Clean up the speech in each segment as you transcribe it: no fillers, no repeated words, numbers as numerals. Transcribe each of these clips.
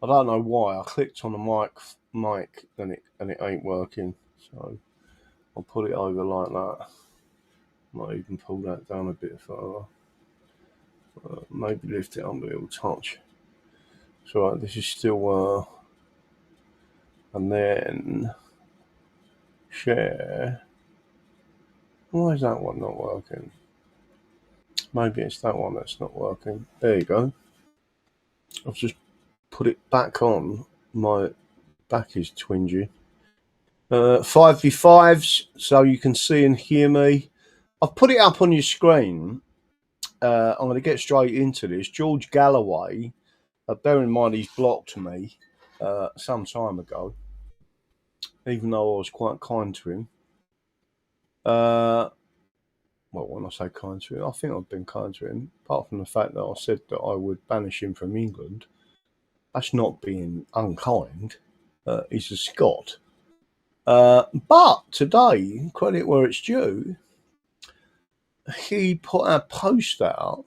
I don't know why. I clicked on the mic and it ain't working. So I'll put it over like that. Might even pull that down a bit further. Maybe lift it up a little touch. So right, this is still and then share. Why is that one not working? Maybe it's that one that's not working. There you go. I've just put it back on. My back is twingy. 5v5s, so you can see and hear me. I've put it up on your screen. I'm going to get straight into this. George Galloway, bear in mind he's blocked me some time ago, even though I was quite kind to him. Well, when I say kind to him, I think I've been kind to him, apart from the fact that I said that I would banish him from England. That's not being unkind. He's a Scot. But today, credit where it's due, he put a post out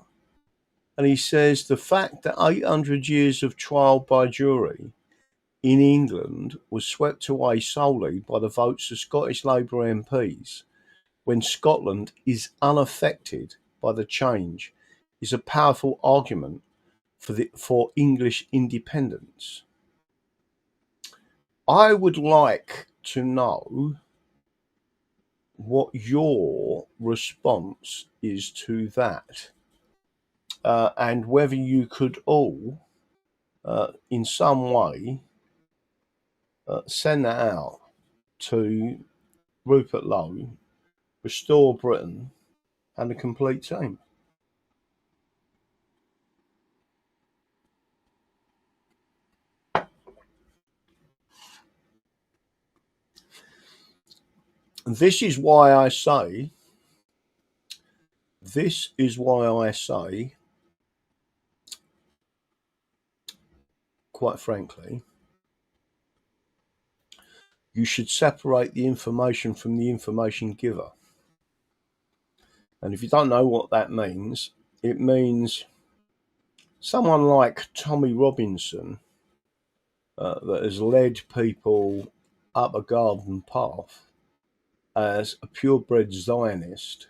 and he says the fact that 800 years of trial by jury in England was swept away solely by the votes of Scottish Labour MPs when Scotland is unaffected by the change is a powerful argument for English independence. I would like to know what your response is to that, and whether you could all, in some way, send that out to Rupert Lowe, Restore Britain, and the complete team. This is why I say, quite frankly, you should separate the information from the information giver. And if you don't know what that means, it means someone like Tommy Robinson, that has led people up a garden path as a purebred Zionist,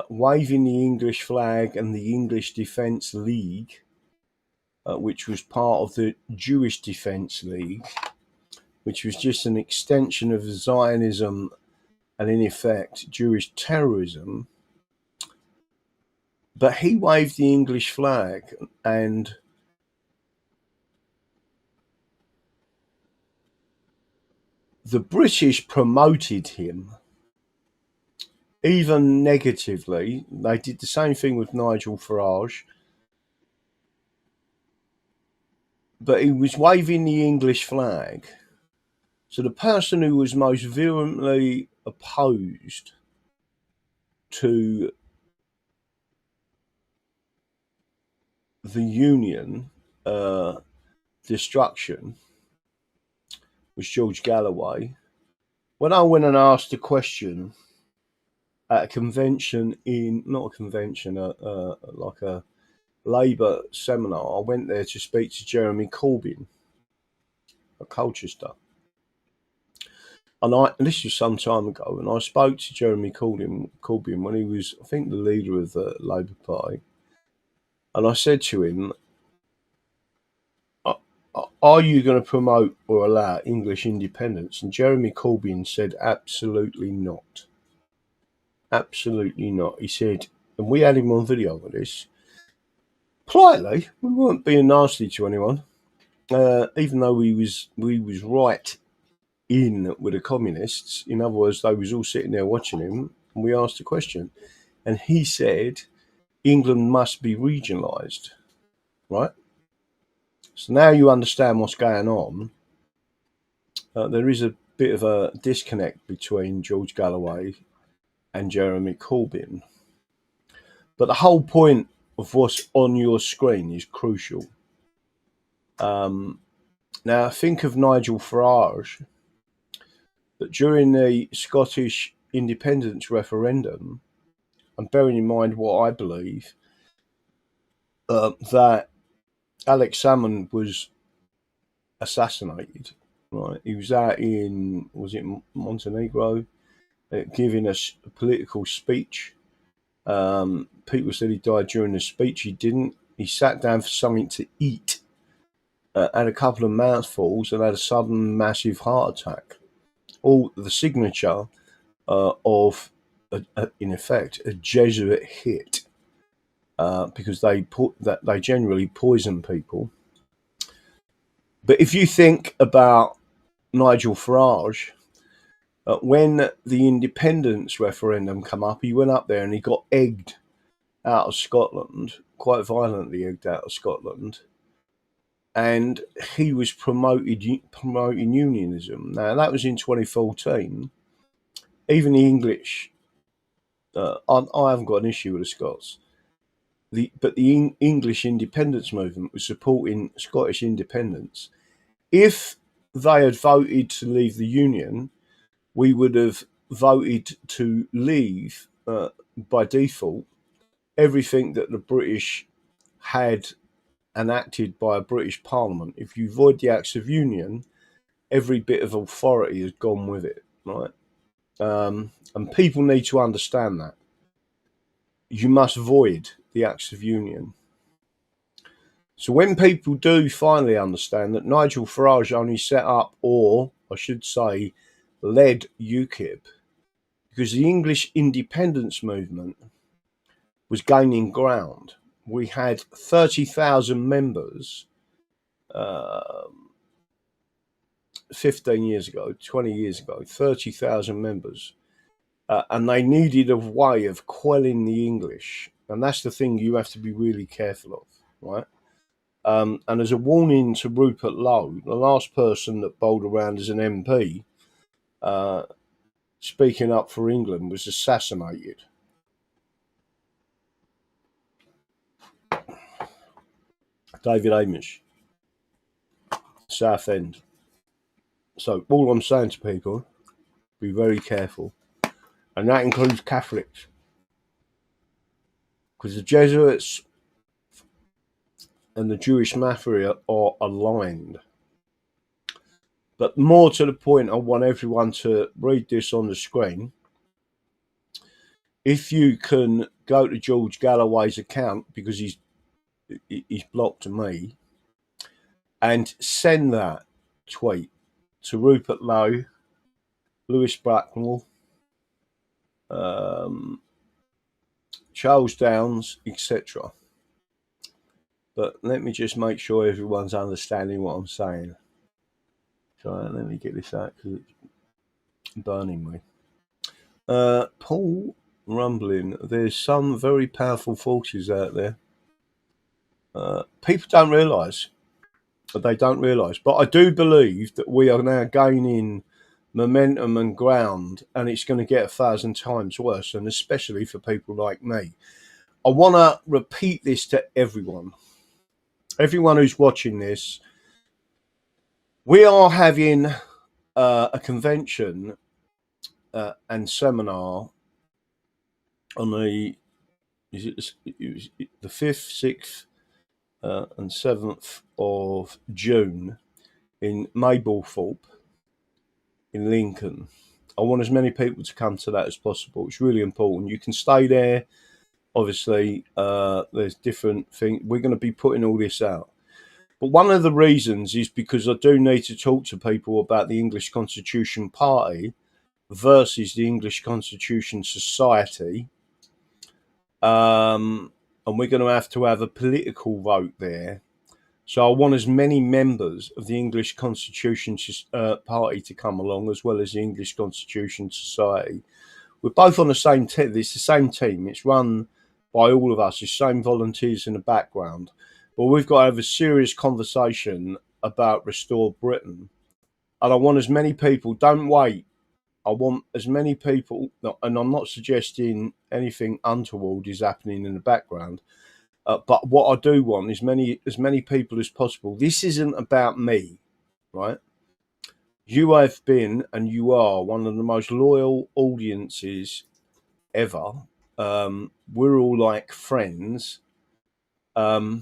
waving the English flag and the English Defence League, which was part of the Jewish Defence League, which was just an extension of Zionism and, in effect, Jewish terrorism. But he waved the English flag, and the British promoted him, even negatively. They did the same thing with Nigel Farage. But he was waving the English flag. So the person who was most virulently opposed to the Union destruction was George Galloway. When I went and asked a question at a convention like a Labour seminar, I went there to speak to Jeremy Corbyn at Colchester. And this was some time ago, and I spoke to Jeremy Corbyn when he was, I think, the leader of the Labour Party. And I said to him, are you going to promote or allow English independence? And Jeremy Corbyn said, absolutely not. Absolutely not. He said, and we had him on video with this, politely, we weren't being nasty to anyone, even though we was right in with the communists. In other words, they was all sitting there watching him, and we asked a question. And he said, England must be regionalised, right? So now you understand what's going on. There is a bit of a disconnect between George Galloway and Jeremy Corbyn. But the whole point of what's on your screen is crucial. Now, think of Nigel Farage, that during the Scottish independence referendum, and bearing in mind what I believe, that Alex Salmond was assassinated. Right, he was out in, was it Montenegro, giving us a political speech. People said he died during the speech. He didn't. He sat down for something to eat, had a couple of mouthfuls, and had a sudden massive heart attack. All the signature of, in effect, a Jesuit hit, because they generally poison people. But if you think about Nigel Farage, when the independence referendum came up, he went up there and he got egged out of Scotland, quite violently egged out of Scotland, and he was promoting unionism. Now, that was in 2014. Even the English, I haven't got an issue with the Scots, but the English independence movement was supporting Scottish independence. If they had voted to leave the Union, we would have voted to leave, by default, everything that the British had enacted by a British Parliament. If you void the Acts of Union, every bit of authority has gone with it, right? And people need to understand that. You must void the Acts of Union. So when people do finally understand that Nigel Farage only set up, or I should say, led UKIP, because the English independence movement was gaining ground. We had 30,000 members 15 years ago, 20 years ago, 30,000 members. And they needed a way of quelling the English. And that's the thing you have to be really careful of, right? And as a warning to Rupert Lowe, the last person that bowled around as an MP, speaking up for England, was assassinated. David Amish, Southend. So all I'm saying to people, be very careful. And that includes Catholics. Because the Jesuits and the Jewish mafia are aligned. But more to the point, I want everyone to read this on the screen. If you can go to George Galloway's account, because he's blocked me, and send that tweet to Rupert Lowe, Lewis Bracknell, Charles Downs, etc. But let me just make sure everyone's understanding what I'm saying. So let me get this out because it's burning me. Paul Rumbling, there's some very powerful forces out there. People don't realise. They don't realise. But I do believe that we are now gaining momentum and ground, and it's going to get 1,000 times worse, and especially for people like me. I want to repeat this to everyone. Everyone who's watching this, we are having a convention and seminar on the 5th, 6th and 7th of June in Mablethorpe in Lincoln. I want as many people to come to that as possible. It's really important. You can stay there. Obviously, there's different things. We're going to be putting all this out. But one of the reasons is because I do need to talk to people about the English Constitution Party versus the English Constitution Society. And we're going to have a political vote there. So I want as many members of the English Constitution Party to come along, as well as the English Constitution Society. We're both on the same team. It's the same team. It's run by all of us. The same volunteers in the background. But we've got to have a serious conversation about Restore Britain. And I want as many people, don't wait. I want as many people, and I'm not suggesting anything untoward is happening in the background, but what I do want is as many people as possible. This isn't about me, right? You have been, and you are, one of the most loyal audiences ever. We're all like friends. But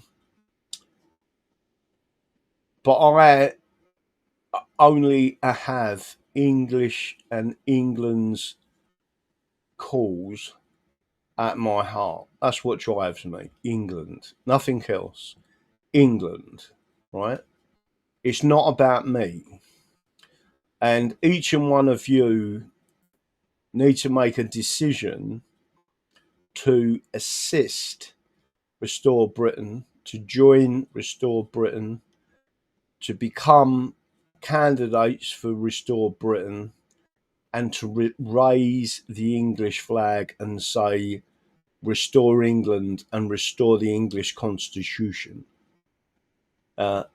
only have English and England's cause at my heart. That's what drives me. England, nothing else. England, right? It's not about me. And each and one of you need to make a decision to assist Restore Britain, to join Restore Britain, to become candidates for Restore Britain, and to raise the English flag and say, restore England and restore the English Constitution. But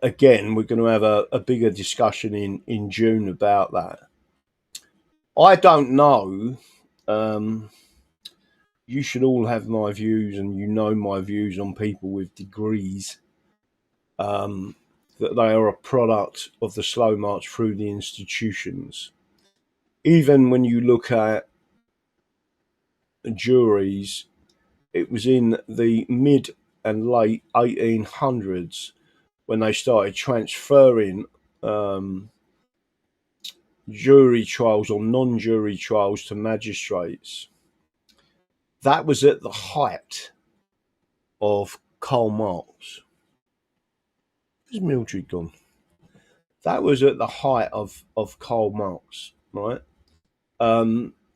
again, we're going to have a bigger discussion in June about that. I don't know. You should all have my views, and you know my views on people with degrees. That they are a product of the slow march through the institutions. Even when you look at juries, it was in the mid and late 1800s when they started transferring jury trials or non-jury trials to magistrates. That was at the height of Karl Marx. Where's Mildred gone? That was at the height of Karl Marx, right?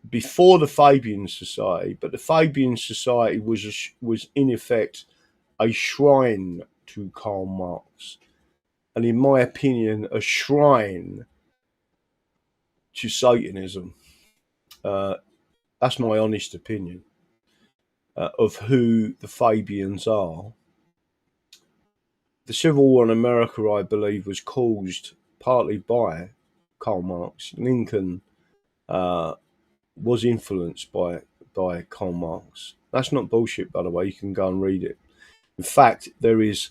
Before the Fabian Society, but the Fabian Society was in effect a shrine to Karl Marx, and in my opinion, a shrine to Satanism. That's my honest opinion of who the Fabians are. The Civil War in America, I believe, was caused partly by Karl Marx. Lincoln was influenced by Karl Marx. That's not bullshit, by the way. You can go and read it. In fact, there is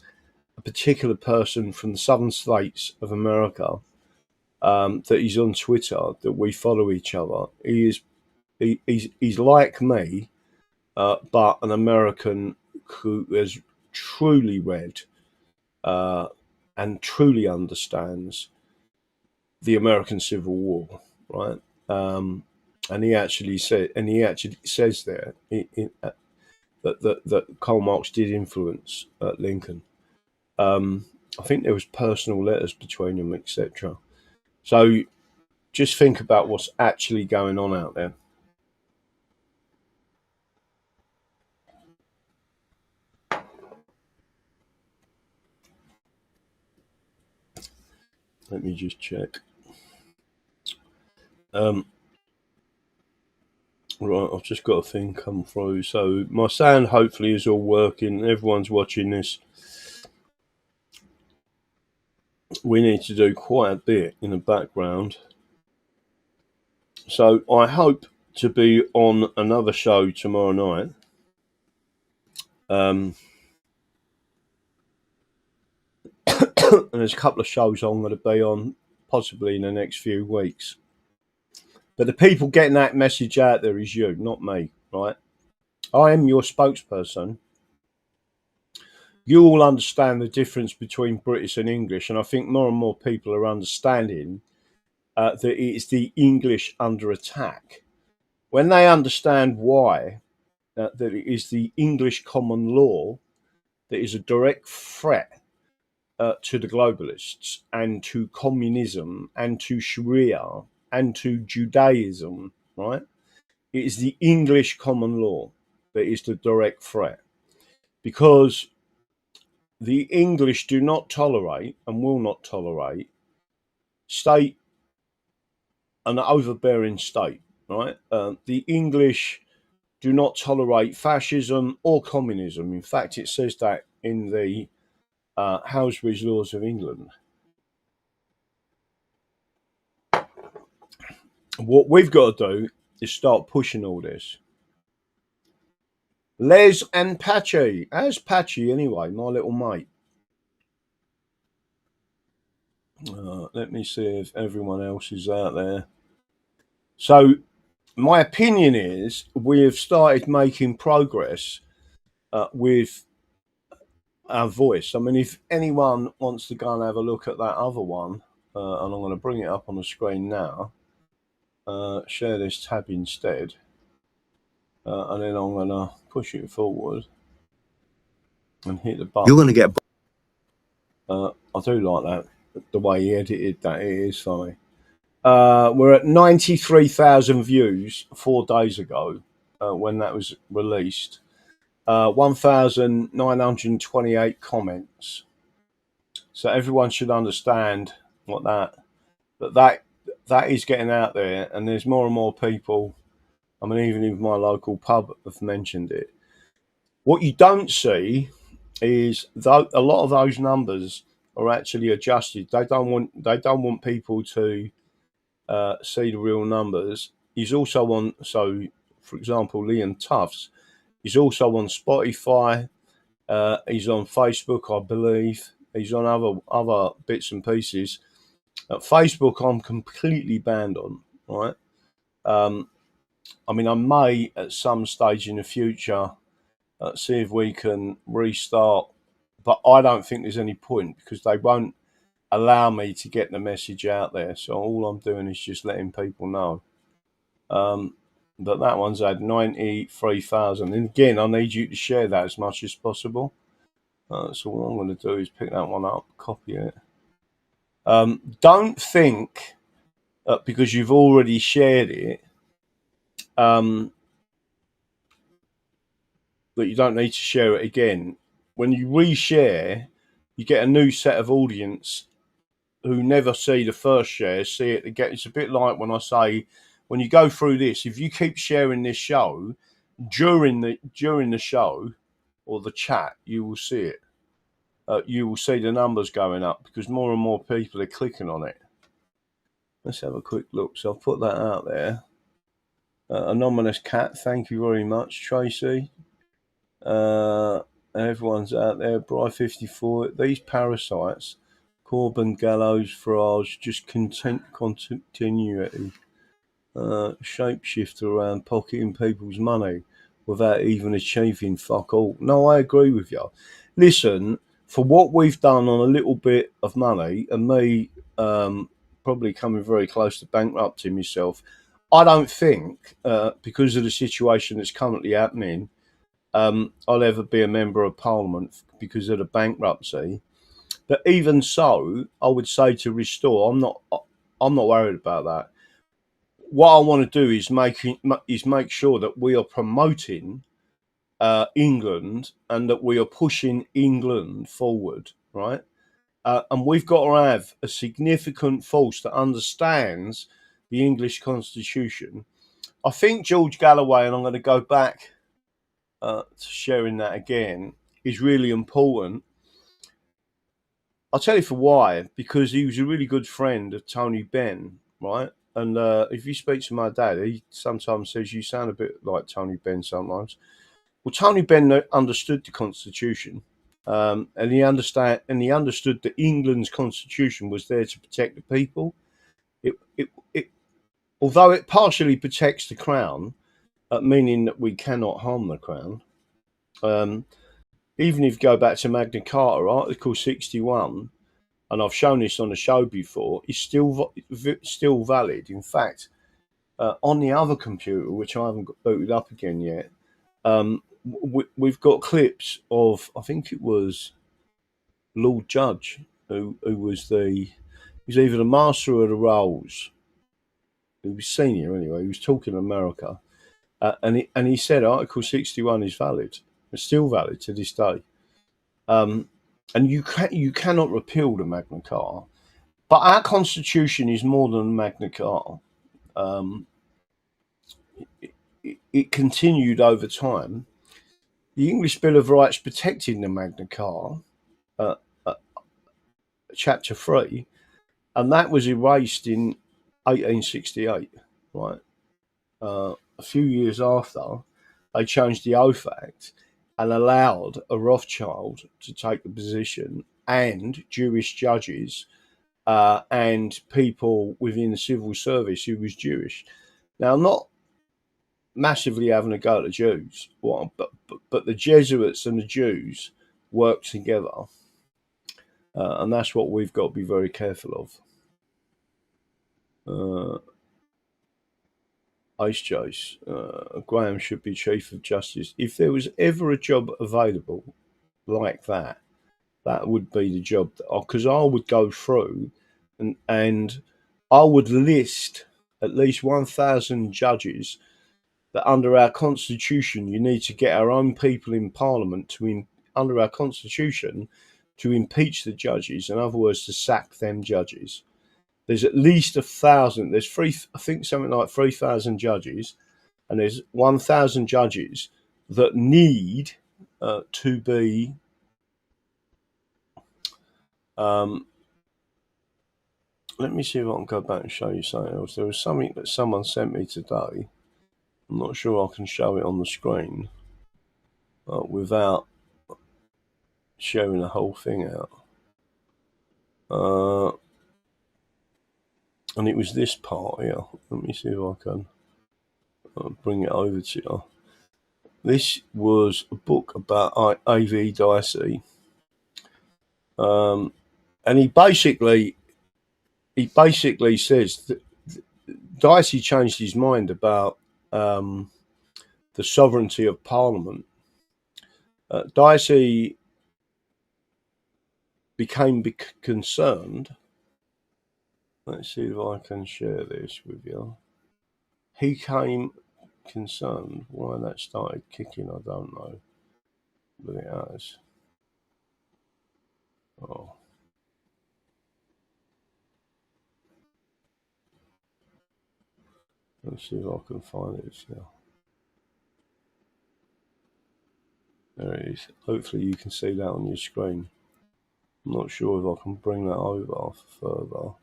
a particular person from the southern states of America that is on Twitter that we follow each other. He's like me, but an American who has truly read and truly understands the American Civil War, right? And he actually says there that Karl Marx did influence Lincoln. I think there was personal letters between them, etc. So just think about what's actually going on out there. Let me just check. Right, I've just got a thing come through. So my sound hopefully is all working. Everyone's watching this. We need to do quite a bit in the background. So I hope to be on another show tomorrow night. And there's a couple of shows I'm going to be on possibly in the next few weeks. But the people getting that message out there is you, not me, right? I am your spokesperson. You all understand the difference between British and English, and I think more and more people are understanding that it is the English under attack. When they understand why, that it is the English common law that is a direct threat to the globalists and to communism and to Sharia and to Judaism, right? It is the English common law that is the direct threat, because the English do not tolerate and will not tolerate state, an overbearing state, right? The English do not tolerate fascism or communism. In fact, it says that in the Hailsbury's Laws of England. What we've got to do is start pushing all this. Les and Patchy. How's Patchy anyway, my little mate? Let me see if everyone else is out there. So my opinion is we have started making progress with our voice. I mean, if anyone wants to go and have a look at that other one, and I'm going to bring it up on the screen now, share this tab instead, and then I'm going to push it forward and hit the button. You're going to get. I do like that. The way he edited that, it is funny. We're at 93,000 views 4 days ago when that was released. 1,928 comments. So everyone should understand what that is getting out there, and there's more and more people. I mean, even in my local pub have mentioned it. What you don't see is though a lot of those numbers are actually adjusted. They don't want people to see the real numbers. He's also on. So, for example, Liam Tufts. He's also on Spotify. He's on Facebook, I believe. He's on other bits and pieces. At Facebook, I'm completely banned on. Right. I mean, I may at some stage in the future see if we can restart, but I don't think there's any point because they won't allow me to get the message out there. So all I'm doing is just letting people know. But that one's had 93,000. And again, I need you to share that as much as possible. So what I'm going to do is pick that one up, copy it. Don't think because you've already shared it that you don't need to share it again. When you reshare, you get a new set of audience who never see the first share, see it again. It's a bit like when I say, when you go through this, if you keep sharing this show during the show or the chat, you will see it. You will see the numbers going up because more and more people are clicking on it. Let's have a quick look. So I'll put that out there. Anonymous Cat, thank you very much, Tracy. Everyone's out there. Bry54. These parasites, Corbyn, Gallows, Farage, just continuity. Shapeshifter around pocketing people's money without even achieving fuck all. No, I agree with you. Listen, for what we've done on a little bit of money, and me probably coming very close to bankrupting myself, I don't think, because of the situation that's currently happening, I'll ever be a member of Parliament because of the bankruptcy. But even so, I would say to restore, I'm not worried about that. What I want to do is make sure that we are promoting England and that we are pushing England forward, right? And we've got to have a significant force that understands the English Constitution. I think George Galloway, and I'm going to go back to sharing that again, is really important. I'll tell you for why. Because he was a really good friend of Tony Benn, right? And if you speak to my dad, he sometimes says you sound a bit like Tony Benn sometimes. Well, Tony Benn understood the Constitution, and he understood that England's Constitution was there to protect the people. Although it partially protects the Crown, meaning that we cannot harm the Crown. Even if you go back to Magna Carta, Article 61, and I've shown this on the show before, is still valid. In fact, on the other computer, which I haven't got booted up again yet, we've got clips of, I think it was Lord Judge, who was either the Master of the Rolls. He was senior anyway. He was talking America, and he said Article 61 is valid. It's still valid to this day. And you cannot repeal the Magna Carta. But our Constitution is more than Magna Carta. It continued over time. The English Bill of Rights protected the Magna Carta, Chapter 3, and that was erased in 1868, right? A few years after, they changed the Oath Act and allowed a Rothschild to take the position, and Jewish judges and people within the civil service who was Jewish. Now, I'm not massively having a go at the Jews, but the Jesuits and the Jews work together. And that's what we've got to be very careful of. Ice Chase, Graham should be Chief of Justice. If there was ever a job available like that, that would be the job. Because I would go through and I would list at least 1,000 judges that under our constitution, you need to get our own people in Parliament under our constitution to impeach the judges. In other words, to sack them judges. There's at least 1,000. There's I think something like 3,000 judges, and there's 1,000 judges that need to be. Let me see if I can go back and show you something else. There was something that someone sent me today. I'm not sure I can show it on the screen without showing the whole thing out. And it was this part here. Let me see if I can bring it over to you. This was a book about A.V. Dicey. And he basically says that Dicey changed his mind about the sovereignty of Parliament. Dicey became concerned. Let's see if I can share this with you. He came concerned. Why that started kicking, I don't know. But it has. Oh. Let's see if I can find it now. There it is. Hopefully you can see that on your screen. I'm not sure if I can bring that over further.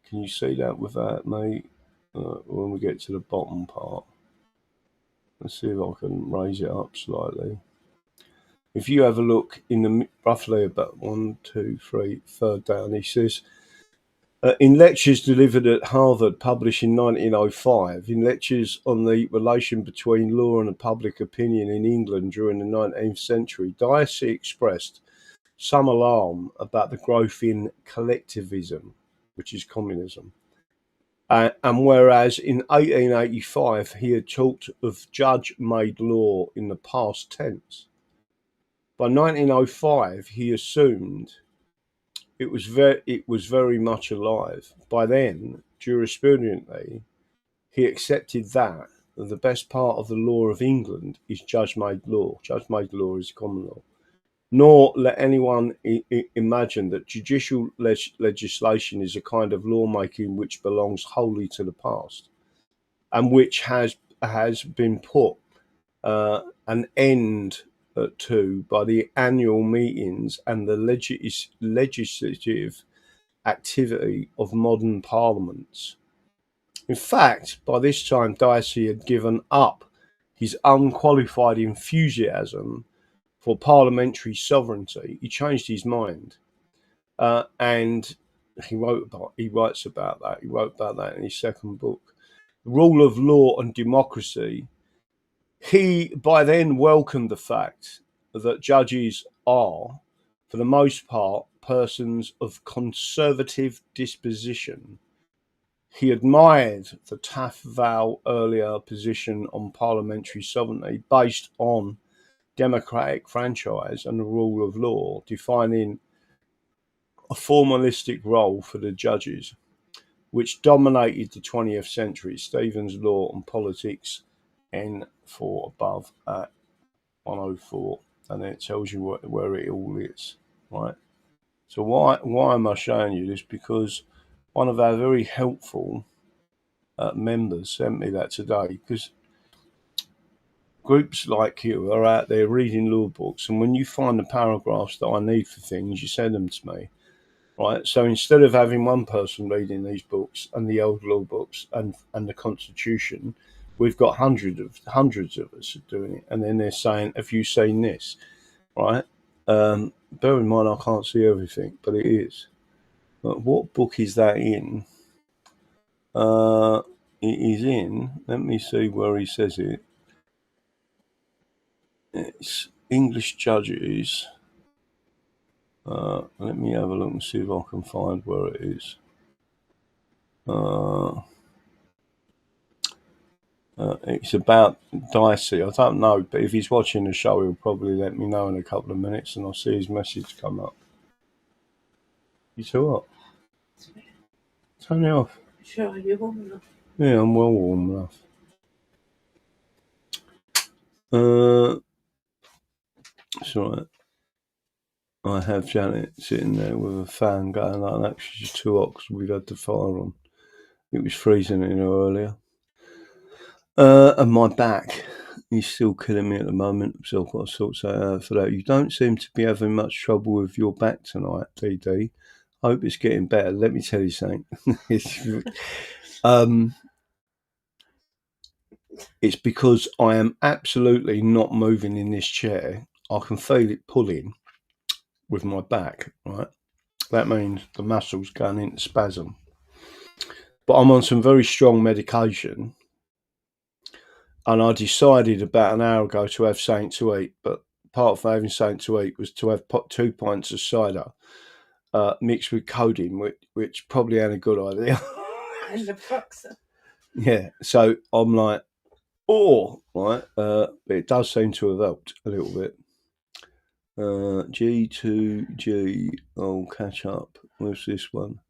Can you see that with that, mate? When we get to the bottom part. Let's see if I can raise it up slightly. If you have a look in the roughly about 1, 2, 3, third down, he says, in lectures delivered at Harvard, published in 1905, in lectures on the relation between law and public opinion in England during the 19th century, Dicey expressed some alarm about the growth in collectivism, which is communism. And whereas in 1885 he had talked of judge-made law in the past tense, by 1905 he assumed it was very much alive. By then, jurisprudently, he accepted that the best part of the law of England is judge-made law. Judge-made law is common law. Nor let anyone imagine that judicial legislation is a kind of lawmaking which belongs wholly to the past, and which has been put an end to by the annual meetings and the legislative activity of modern parliaments. In fact, by this time, Dicey had given up his unqualified enthusiasm for parliamentary sovereignty. He changed his mind, and he writes about that. He wrote about that in his second book, Rule of Law and Democracy. He by then welcomed the fact that judges are, for the most part, persons of conservative disposition. He admired the Taft-Vale earlier position on parliamentary sovereignty based on democratic franchise and the rule of law, defining a formalistic role for the judges, which dominated the 20th century. Stevens' Law and Politics, N4 above at 104, and then it tells you where it all is, right? So why am I showing you this? Because one of our very helpful members sent me that today, because groups like you are out there reading law books, and when you find the paragraphs that I need for things, you send them to me, right? So instead of having one person reading these books and the old law books and the Constitution, we've got hundreds of us doing it, and then they're saying, "Have you seen this?" Right? Bear in mind, I can't see everything, but it is. But what book is that in? It is in. Let me see where he says it. It's English judges. Let me have a look and see if I can find where it is. It's about Dicey. I don't know, but if he's watching the show, he'll probably let me know in a couple of minutes, and I'll see his message come up. You too what? Turn it off. Sure, you're warm enough. Yeah, I'm well warm enough. It's all right. I have Janet sitting there with a fan going like that. She's just too hot because we've had the fire on. It was freezing in her earlier. And my back is still killing me at the moment, so I've got to sort that out for that. You don't seem to be having much trouble with your back tonight, DD. I hope it's getting better. Let me tell you something. It's because I am absolutely not moving in this chair. I can feel it pulling with my back, right? That means the muscles going into spasm. But I'm on some very strong medication, and I decided about an hour ago to have something to eat, but part of having something to eat was to have 2 pints of cider mixed with codeine, which probably ain't a good idea. And the boxer. Yeah, so I'm like, oh, right, but it does seem to have helped a little bit. G2G, I'll catch up. Where's this one?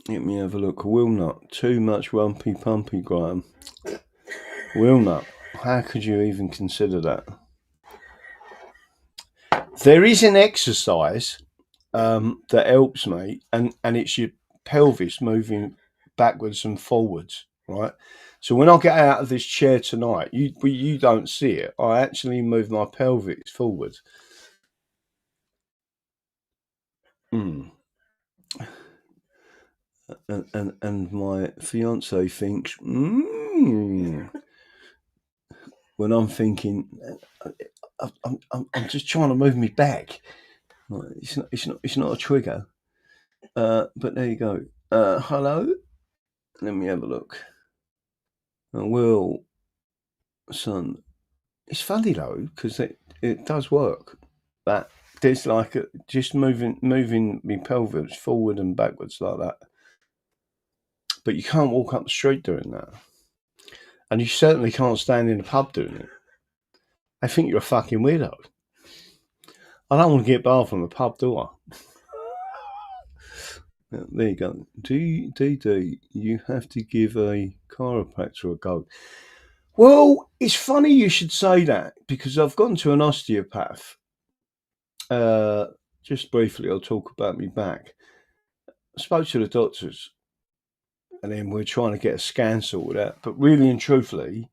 Let me have a look. Wilnut, too much rumpy pumpy, Graham. Wilnut, how could you even consider that? There is an exercise that helps me, and it's your pelvis moving backwards and forwards, right? So when I get out of this chair tonight, you don't see it. I actually move my pelvis forward. And my fiance thinks, when I'm thinking, I'm just trying to move me back. It's not a trigger. But there you go. Hello. Let me have a look. Will, son, it's funny though because it does work. That there's like just moving my pelvis forward and backwards like that. But you can't walk up the street doing that. And you certainly can't stand in a pub doing it. I think you're a fucking weirdo. I don't want to get barred from the pub, do I? There you go. DD, you have to give a chiropractor a go. Well, it's funny you should say that because I've gone to an osteopath. Just briefly, I'll talk about me back. I spoke to the doctors and then we're trying to get a scan sorted out. But really and truthfully,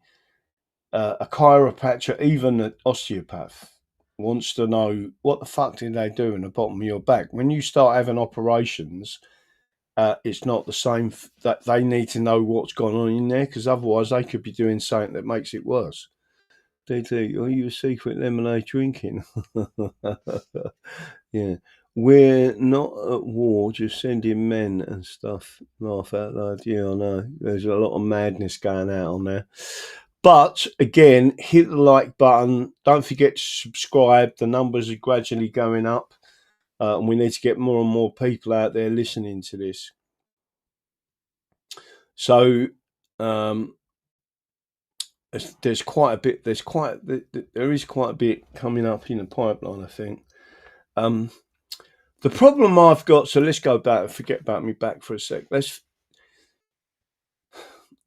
a chiropractor, even an osteopath, wants to know what the fuck did they do in the bottom of your back. When you start having operations, it's not the same. That they need to know what's gone on in there because otherwise they could be doing something that makes it worse. DD, are you a secret lemonade drinking? Yeah. We're not at war, just sending men and stuff. Laugh out loud. Yeah, I know. There's a lot of madness going out on there. But again, hit the like button. Don't forget to subscribe. The numbers are gradually going up. And we need to get more and more people out there listening to this. So there's quite a bit. There is quite a bit coming up in the pipeline, I think. The problem I've got. So let's go back and forget about me back for a sec.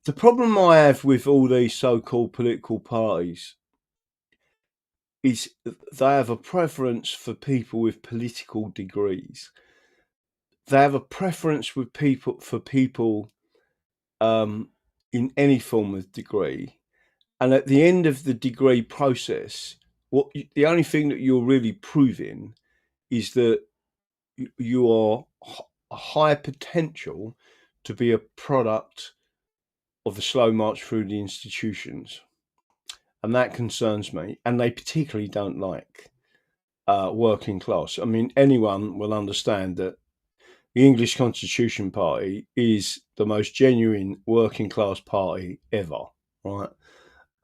The problem I have with all these so-called political parties is they have a preference for people with political degrees. They have a preference for people in any form of degree. And at the end of the degree process, the only thing that you're really proving is that you are a high potential to be a product of the slow march through the institutions. And that concerns me. And they particularly don't like working class. I mean, anyone will understand that the English Constitution Party is the most genuine working class party ever, right?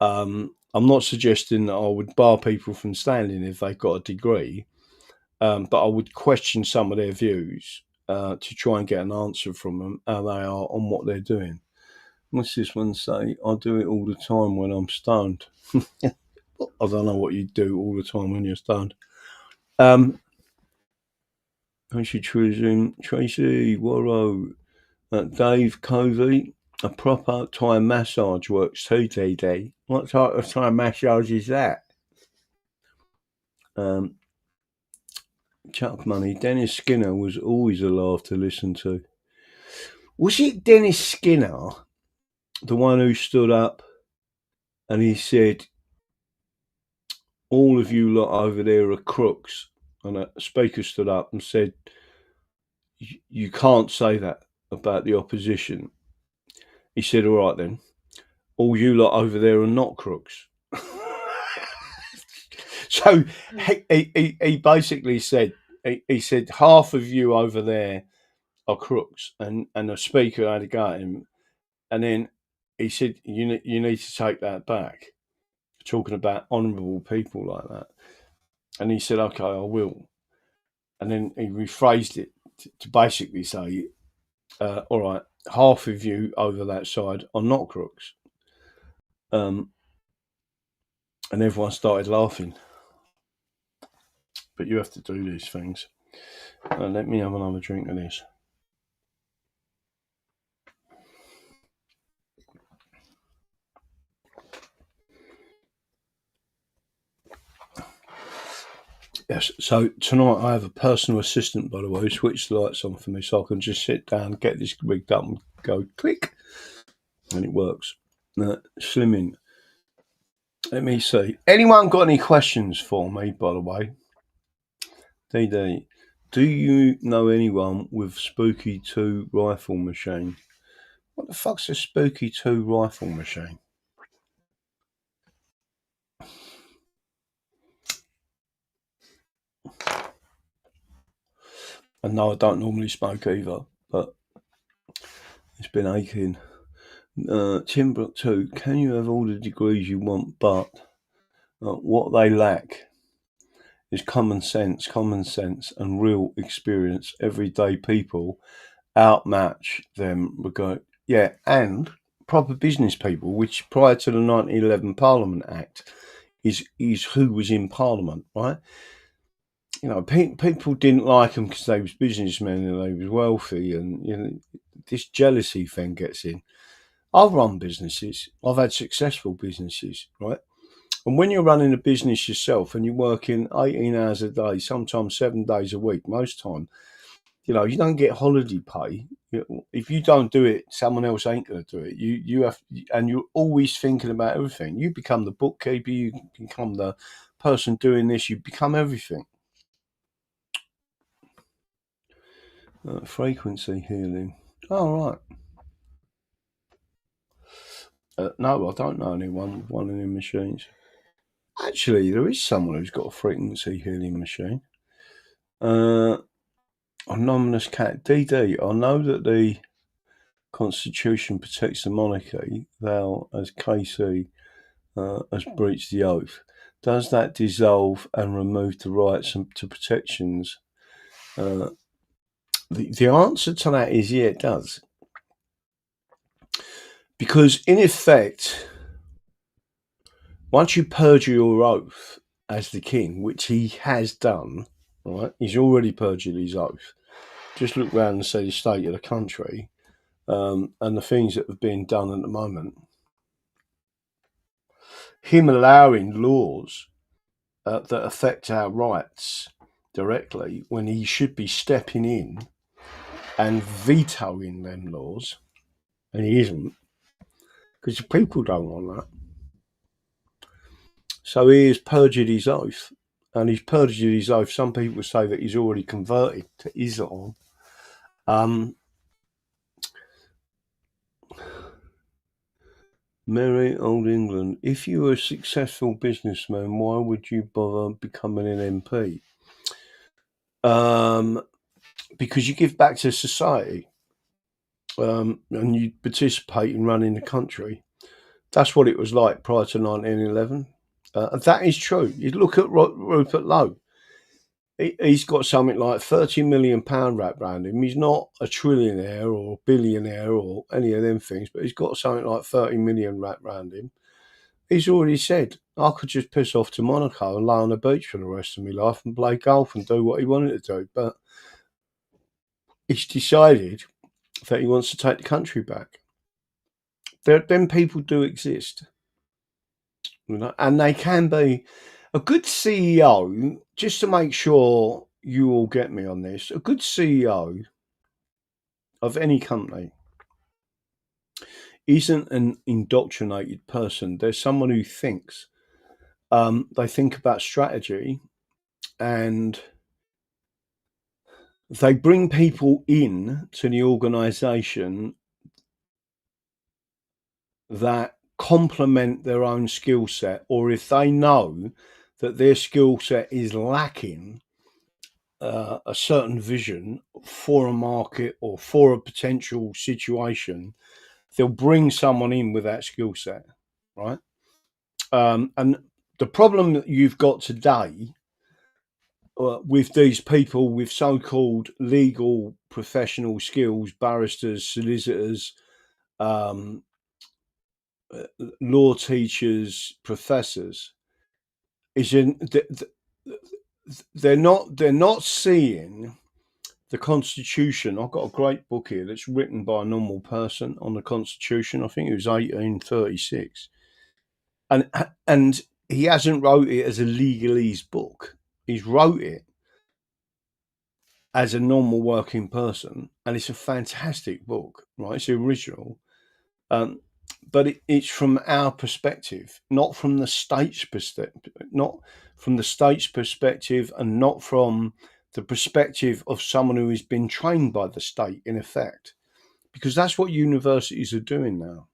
I'm not suggesting that I would bar people from standing if they've got a degree, but I would question some of their views to try and get an answer from them, how they are on what they're doing. What's this one say? I do it all the time when I'm stoned. I don't know what you do all the time when you're stoned. Treason, Tracy, Warrow, Dave Covey, a proper Thai massage works too, DD. What type of Thai massage is that? Chuck Money, Dennis Skinner was always a laugh to listen to. Was it Dennis Skinner, the one who stood up and he said, all of you lot over there are crooks? And a speaker stood up and said, you can't say that about the opposition. He said, all right then, all you lot over there are not crooks. So he basically said, he said, half of you over there are crooks, and the speaker had a go at him, and then he said, you need to take that back, talking about honourable people like that. And he said, okay, I will. And then he rephrased it to basically say, all right, half of you over that side are not crooks. And everyone started laughing. But you have to do these things. Let me have another drink of this. Yes, so tonight I have a personal assistant, by the way, who switched the lights on for me so I can just sit down, get this rigged up and go click, and it works. Slimming. Let me see. Anyone got any questions for me, by the way? DD, do you know anyone with Spooky 2 rifle machine? What the fuck's a Spooky 2 rifle machine? And no, I don't normally smoke either, but it's been aching. Timbrook 2, can you have all the degrees you want, but what they lack is common sense, and real experience. Everyday people outmatch them. And proper business people, which prior to the 1911 Parliament Act is who was in Parliament, right? You know, people didn't like them because they was businessmen and they was wealthy, and you know, this jealousy thing gets in. I've run businesses. I've had successful businesses, right? And when you're running a business yourself and you're working 18 hours a day, sometimes 7 days a week, most time, you know, you don't get holiday pay. If you don't do it, someone else ain't going to do it. You have, and you're always thinking about everything. You become the bookkeeper. You become the person doing this. You become everything. Frequency healing. Oh, right. No, I don't know anyone with one of them machines. Actually, there is someone who's got a frequency healing machine. Anonymous Cat. DD, I know that the Constitution protects the monarchy. Thou, as KC, has breached the oath. Does that dissolve and remove the rights to protections? The answer to that is yeah, it does. Because in effect, once you perjure your oath as the king, which he has done, right? He's already perjured his oath. Just look around and see the state of the country and the things that have been done at the moment. Him allowing laws that affect our rights directly when he should be stepping in and vetoing them laws, and he isn't, because people don't want that. So he has perjured his oath, and he's perjured his oath. Some people say that he's already converted to Islam. Merry Old England. If you were a successful businessman, why would you bother becoming an MP? Because you give back to society, and you participate in running the country. That's what it was like prior to 1911. That is true. You look at Rupert Lowe. He's got something like £30 million wrapped around him. He's not a trillionaire or billionaire or any of them things, but he's got something like 30 million wrapped around him. He's already said, I could just piss off to Monaco and lay on the beach for the rest of my life and play golf and do what he wanted to do. But he's decided that he wants to take the country back. Them people do exist. You know, and they can be a good CEO, just to make sure you all get me on this, a good CEO of any company isn't an indoctrinated person. There's someone who thinks. They think about strategy and they bring people in to the organization that complement their own skill set, or if they know that their skill set is lacking a certain vision for a market or for a potential situation, they'll bring someone in with that skill set, right? And the problem that you've got today with these people with so-called legal professional skills, barristers, solicitors, law teachers, professors, is they're not seeing the Constitution. I've got a great book here that's written by a normal person on the Constitution. I think it was 1836, and he hasn't wrote it as a legalese book. He's wrote it as a normal working person, and it's a fantastic book, right? It's the original. But it's from our perspective, not from the state's perspective, not from the state's perspective, and not from the perspective of someone who has been trained by the state, in effect, because that's what universities are doing now.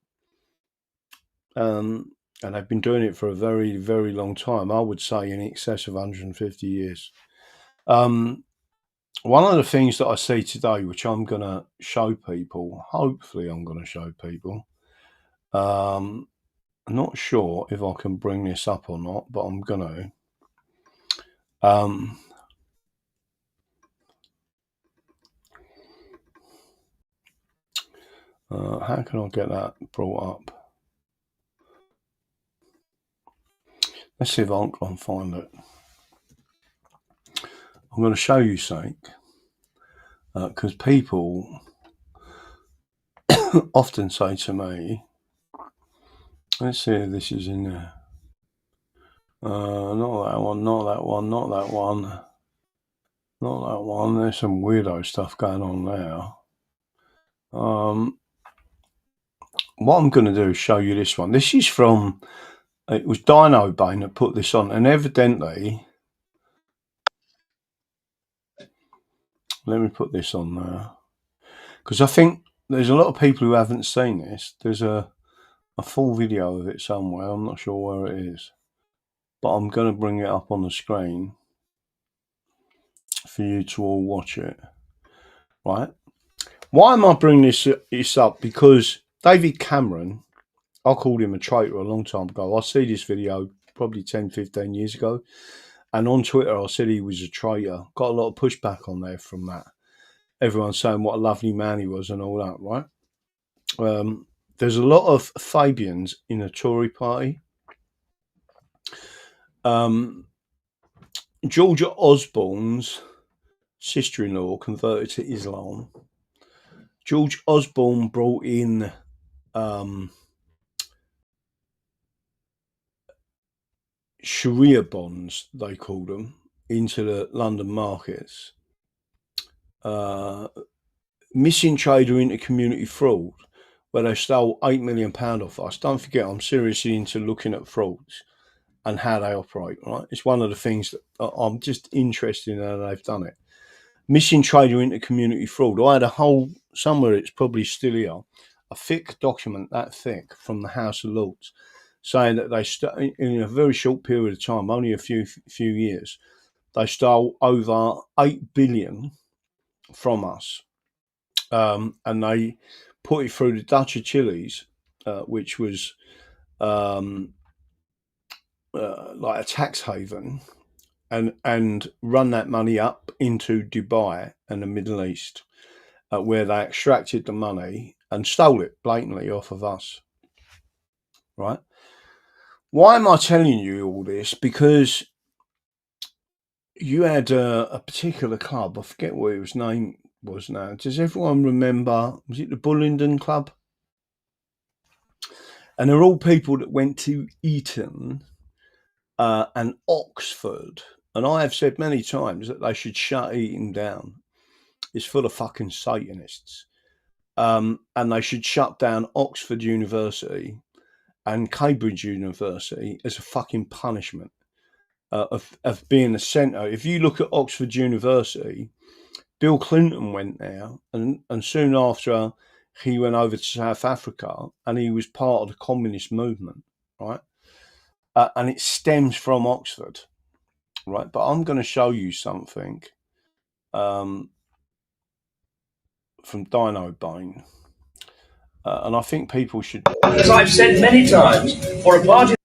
And they've been doing it for a very, very long time. I would say in excess of 150 years. One of the things that I see today, which I'm going to show people, hopefully I'm going to show people, I'm not sure if I can bring this up or not, but I'm going to. How can I get that brought up? Let's see if I can find it. I'm going to show you something, because people often say to me, let's see if this is in there. Not that one, not that one, not that one, not that one. There's some weirdo stuff going on there. What I'm going to do is show you this one. This is from, it was Dino Bane that put this on, and evidently, let me put this on there, because I think there's a lot of people who haven't seen this. There's a full video of it somewhere. I'm not sure where it is, but I'm going to bring it up on the screen for you to all watch it, right? Why am I bringing this up? Because David Cameron, I called him a traitor a long time ago. I see this video probably 10, 15 years ago. And on Twitter, I said he was a traitor. Got a lot of pushback on there from that. Everyone saying what a lovely man he was and all that, right? There's a lot of Fabians in the Tory party. Georgia Osborne's sister-in-law converted to Islam. George Osborne brought in Sharia bonds, they called them, into the London markets. Missing trader into community fraud, where they stole £8 million off us. Don't forget, I'm seriously into looking at frauds and how they operate, right? It's one of the things that I'm just interested in how they've done it. Missing trader into community fraud. I had a whole, somewhere it's probably still here, a thick document that thick from the House of Lords, saying that they in a very short period of time, only a few years, they stole over 8 billion from us, and they put it through the Dutch of Chiles, which was like a tax haven, and run that money up into Dubai and the Middle East, where they extracted the money and stole it blatantly off of us. Right? Why am I telling you all this? Because you had a particular club, I forget what its name was now. Does everyone remember? Was it the Bullingdon Club? And they're all people that went to Eton and Oxford. And I have said many times that they should shut Eton down. It's full of fucking Satanists. And they should shut down Oxford University and Cambridge University as a fucking punishment of being a centre. If you look at Oxford University, Bill Clinton went there, and soon after he went over to South Africa, and he was part of the communist movement, right? And it stems from Oxford, right? But I'm going to show you something from Dino Bane. And I think people should. As I've said many times, for a party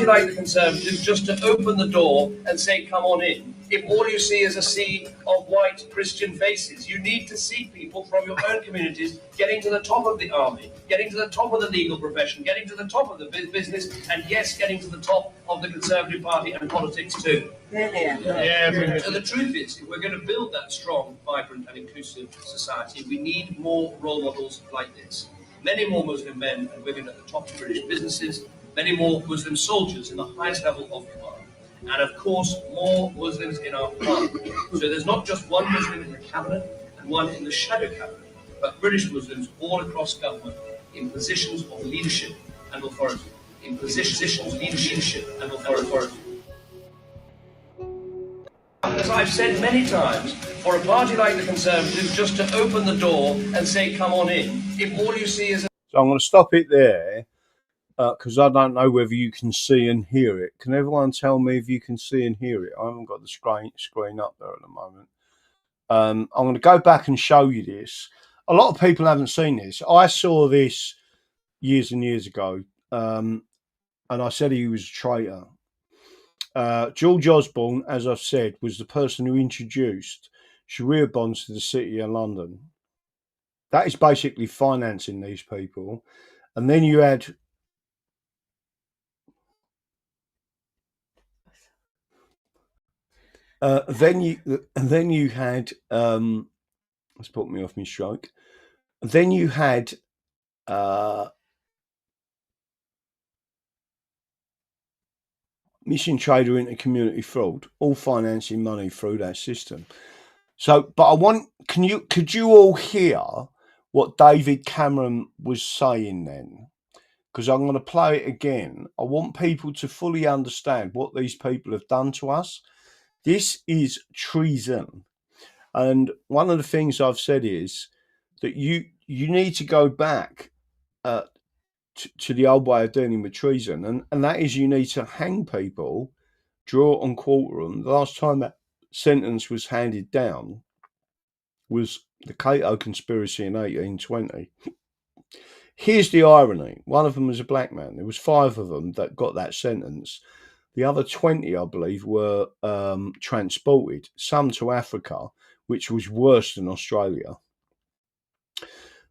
like the Conservatives, just to open the door and say, "Come on in." If all you see is a sea of white Christian faces, you need to see people from your own communities getting to the top of the army, getting to the top of the legal profession, getting to the top of the business, and yes, getting to the top of the Conservative Party and politics too. So the truth is, if we're going to build that strong, vibrant and inclusive society, we need more role models like this. Many more Muslim men and women at the top of British businesses, many more Muslim soldiers in the highest level of command, and of course, more Muslims in our parliament. So there's not just one Muslim in the cabinet and one in the shadow cabinet, but British Muslims all across government in positions of leadership and authority. As I've said many times, for a party like the Conservatives, just to open the door and say, "Come on in," if all you see is... So I'm going to stop it there, because I don't know whether you can see and hear it. Can everyone tell me if you can see and hear it? I haven't got the screen up there at the moment. I'm going to go back and show you this. A lot of people haven't seen this. I saw this years and years ago, and I said he was a traitor. George Osborne, as I've said, was the person who introduced Sharia bonds to the City of London. That is basically financing these people. And then you had... then you had let's put me off my stroke. Then you had missing trader into community fraud, all financing money through that system. So, but could you all hear what David Cameron was saying then? Because I'm going to play it again. I want people to fully understand what these people have done to us. This is treason. And one of the things I've said is that you need to go back to the old way of dealing with treason. And that is, you need to hang people, draw and quarter them. The last time that sentence was handed down was the Cato conspiracy in 1820. Here's the irony. One of them was a black man. There was 5 of them that got that sentence. The other 20, I believe, were transported, some to Africa, which was worse than Australia.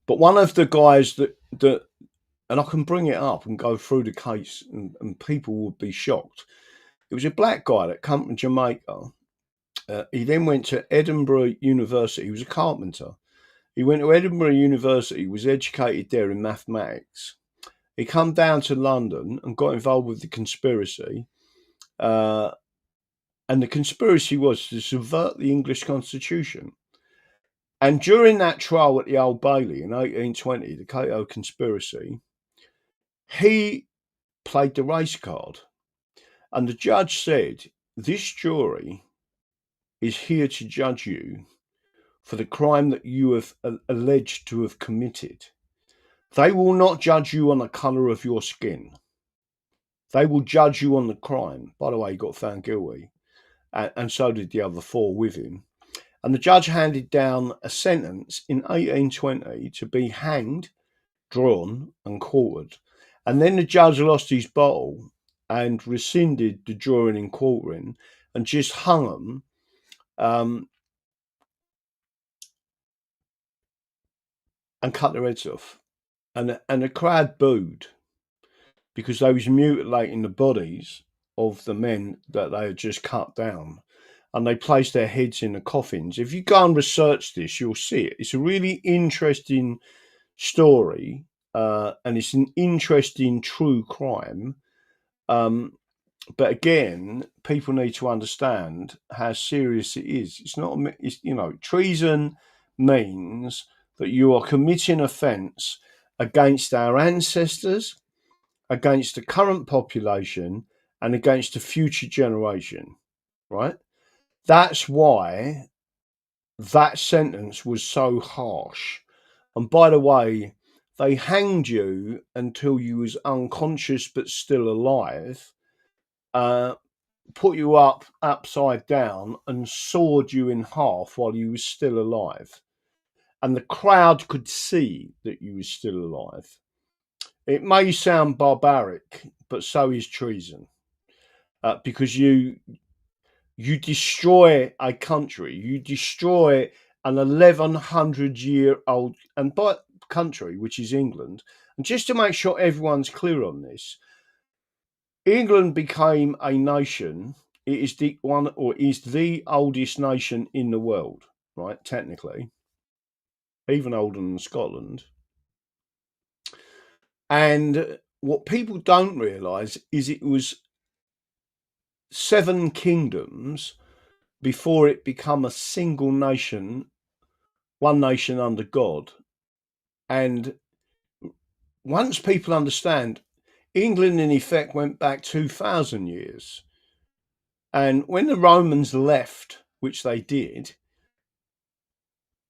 But one of the guys that and I can bring it up and go through the case, and people would be shocked. It was a black guy that came from Jamaica. He then went to Edinburgh University. He was a carpenter. He went to Edinburgh University, was educated there in mathematics. He come down to London and got involved with the conspiracy. And the conspiracy was to subvert the English Constitution. And during that trial at the Old Bailey in 1820, the Cato conspiracy, he played the race card. And the judge said, "This jury is here to judge you for the crime that you have alleged to have committed. They will not judge you on the colour of your skin. They will judge you on the crime." By the way, he got found guilty, and so did the other 4 with him. And the judge handed down a sentence in 1820 to be hanged drawn and quartered. And then the judge lost his bottle and rescinded the drawing and quartering and just hung them and cut their heads off. And the crowd booed because they was mutilating the bodies of the men that they had just cut down. And they placed their heads in the coffins. If you go and research this, you'll see it. It's a really interesting story, and it's an interesting true crime. But again, people need to understand how serious it is. It's not, treason means that you are committing offence against our ancestors, against the current population, and against the future generation, right? That's why that sentence was so harsh. And by the way, they hanged you until you was unconscious but still alive, put you upside down and sawed you in half while you was still alive. And the crowd could see that you was still alive. It may sound barbaric, but so is treason. Because you destroy a country, you destroy an 1100-year-old and by country, which is England. And just to make sure everyone's clear on this, England became a nation. It is the oldest nation in the world, right? Technically, even older than Scotland. And what people don't realise is it was 7 kingdoms before it became a single nation, one nation under God. And once people understand, England in effect went back 2,000 years. And when the Romans left, which they did,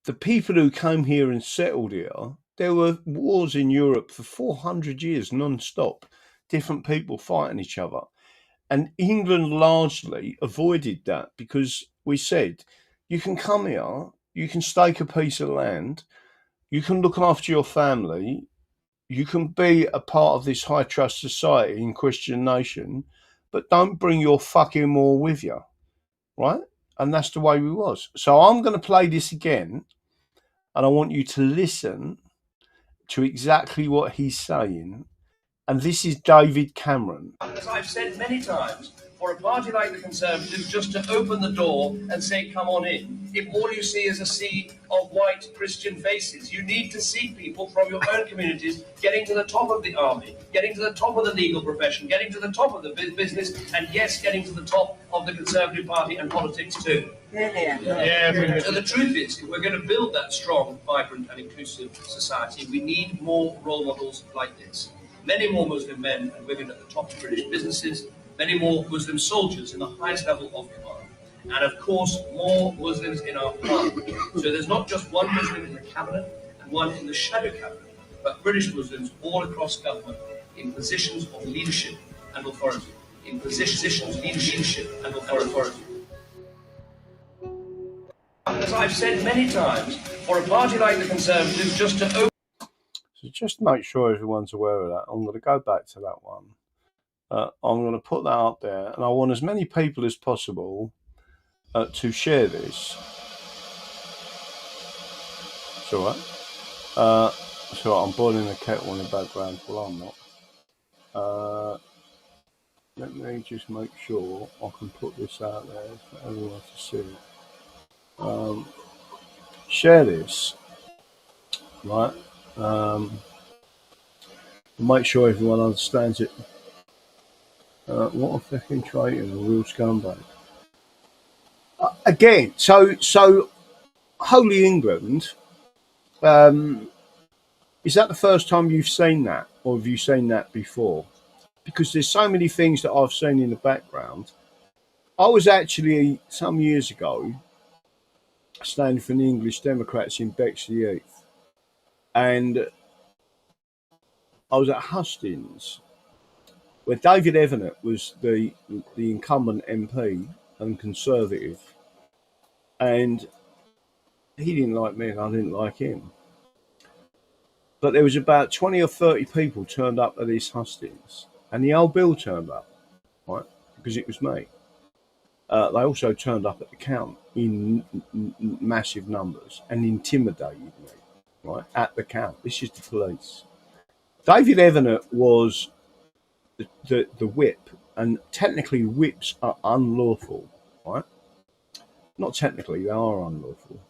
the people who came here and settled here, there were wars in Europe for 400 years non-stop, different people fighting each other. And England largely avoided that because we said, you can come here, you can stake a piece of land, you can look after your family, you can be a part of this high trust society and Christian nation, but don't bring your fucking war with you, right? And that's the way we was. So I'm going to play this again, and I want you to listen to exactly what he's saying. And this is David Cameron. As I've said many times, for a party like the Conservatives just to open the door and say, come on in, if all you see is a sea of white Christian faces, you need to see people from your own communities getting to the top of the army, getting to the top of the legal profession, getting to the top of the business, and yes, getting to the top of the Conservative Party and politics too. So the truth is, if we're going to build that strong, vibrant and inclusive society, we need more role models like this. Many more Muslim men and women at the top of British businesses, many more Muslim soldiers in the highest level of command, and of course, more Muslims in our parliament. So there's not just one Muslim in the cabinet and one in the shadow cabinet, but British Muslims all across government in positions of leadership and authority. In positions of leadership and authority. As I've said many times, for a party like the Conservatives just to open... So just to make sure everyone's aware of that, I'm going to go back to that one. I'm going to put that up there, and I want as many people as possible to share this. It's all right. So I'm boiling a kettle in the background. Well, I'm not. Let me just make sure I can put this out there for everyone to see. Share this, right? Make sure everyone understands it. What a fucking traitor, a real scumbag. Again, so Holy England, is that the first time you've seen that, or have you seen that before? Because there's so many things that I've seen in the background. I was actually, some years ago, standing for the English Democrats in Bexley Heath, and I was at Hustings, where David Evanet was the incumbent MP and Conservative, and he didn't like me and I didn't like him. But there was about 20 or 30 people turned up at these hustings, and the old Bill turned up, right? Because it was me. They also turned up at the count in massive numbers and intimidated me, right? At the count. This is the police. David Evanet was the whip, and technically whips are unlawful, right? Not technically, they are unlawful.